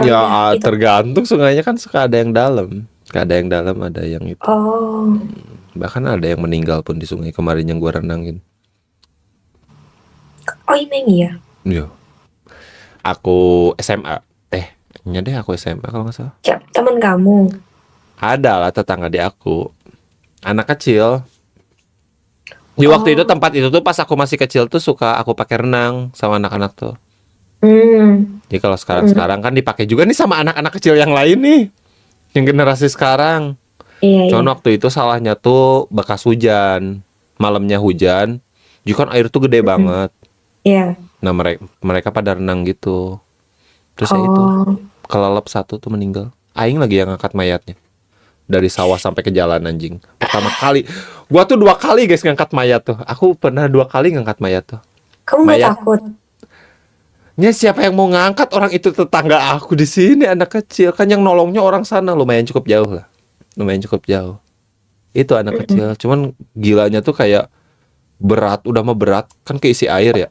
Speaker 2: Ya
Speaker 3: gitu.
Speaker 2: tergantung, sungainya kan suka ada yang dalam. Ada yang dalam, ada yang itu.
Speaker 3: Oh.
Speaker 2: Bahkan ada yang meninggal pun di sungai kemarin yang gua renangin.
Speaker 3: Oh iya.
Speaker 2: Iya. Aku SMA. Aku SMA kalau nggak salah.
Speaker 3: Teman kamu.
Speaker 2: Ada lah tetangga di aku. Anak kecil. Di waktu itu tempat itu tuh pas aku masih kecil tuh suka aku pakai renang sama anak-anak tuh. Jadi kalau sekarang kan dipakai juga nih sama anak-anak kecil yang lain nih. Yang generasi sekarang. Cuman waktu itu salahnya tuh bekas hujan. Malamnya hujan. Jadi kan air tuh gede banget.
Speaker 3: Iya.
Speaker 2: Nah mereka pada renang gitu. Terus ya itu kelelep satu tuh meninggal. Aing lagi yang ngangkat mayatnya dari sawah sampai ke jalan anjing. Pertama kali. Gua tuh 2 kali guys ngangkat mayat tuh. Aku pernah 2 kali ngangkat mayat tuh.
Speaker 3: Kamu nggak takut?
Speaker 2: Ya siapa yang mau ngangkat, orang itu tetangga aku di sini, anak kecil. Kan yang nolongnya orang sana, lumayan cukup jauh lah. Lumayan cukup jauh. Itu anak kecil. Cuman gilanya tuh kayak berat, udah mah berat. Kan keisi air ya.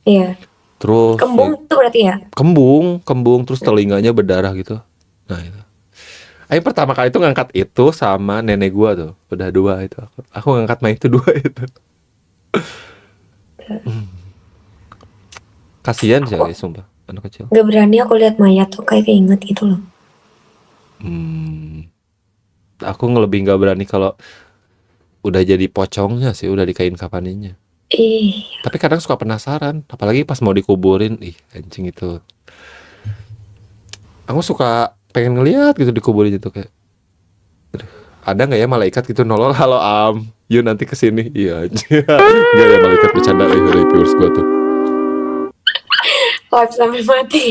Speaker 3: Iya.
Speaker 2: Terus
Speaker 3: Kembung itu berarti ya?
Speaker 2: Kembung terus telinganya berdarah gitu. Nah itu. Aing pertama kali itu ngangkat itu sama nenek gua tuh. Udah 2 itu. Aku ngangkat mah itu 2 itu. Kasihan sih guys, sumpah. Anak kecil.
Speaker 3: Gak berani aku lihat mayat tuh, kayak keinget gitu loh.
Speaker 2: Aku lebih gak berani kalau udah jadi pocongnya sih, udah dikain kapaninnya. Tapi kadang suka penasaran, apalagi pas mau dikuburin, anjing itu. Aku suka pengen ngeliat gitu dikuburin itu kayak, ada nggak ya malaikat gitu nolong, halo yuk nanti kesini, iya aja. Nggak ya malaikat bercanda, dari viewers gue tuh.
Speaker 3: live sampai mati.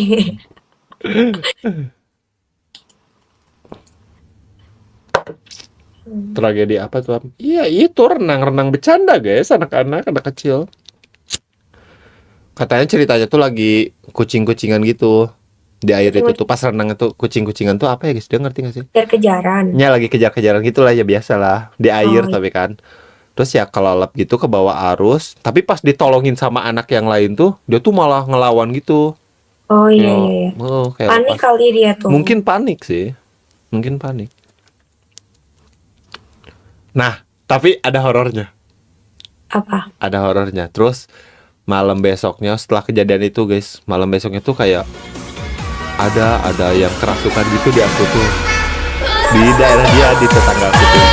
Speaker 2: Tragedi apa tuh? Iya itu renang bercanda guys, anak-anak anak kecil. Katanya ceritanya tuh lagi kucing-kucingan gitu di air itu tuh, pas renang itu kucing-kucingan tuh apa ya guys? Dia ngerti gak sih?
Speaker 3: Kejar-kejaran.
Speaker 2: Ya lagi kejar-kejaran gitu lah ya, biasa lah di air
Speaker 3: Oh,
Speaker 2: tapi kan. Terus ya kelelep gitu ke bawah arus, tapi pas ditolongin sama anak yang lain tuh dia tuh malah ngelawan gitu.
Speaker 3: Oh iya
Speaker 2: Ya,
Speaker 3: iya iya.
Speaker 2: kayak
Speaker 3: Panik
Speaker 2: lepas.
Speaker 3: kali dia tuh.
Speaker 2: Mungkin panik sih. Mungkin panik. Nah, tapi ada horornya.
Speaker 3: Apa?
Speaker 2: Ada horornya. Terus malam besoknya setelah kejadian itu guys, malam besoknya tuh kayak ada yang kerasukan gitu di aku tuh, di daerah dia, di tetangga aku tuh.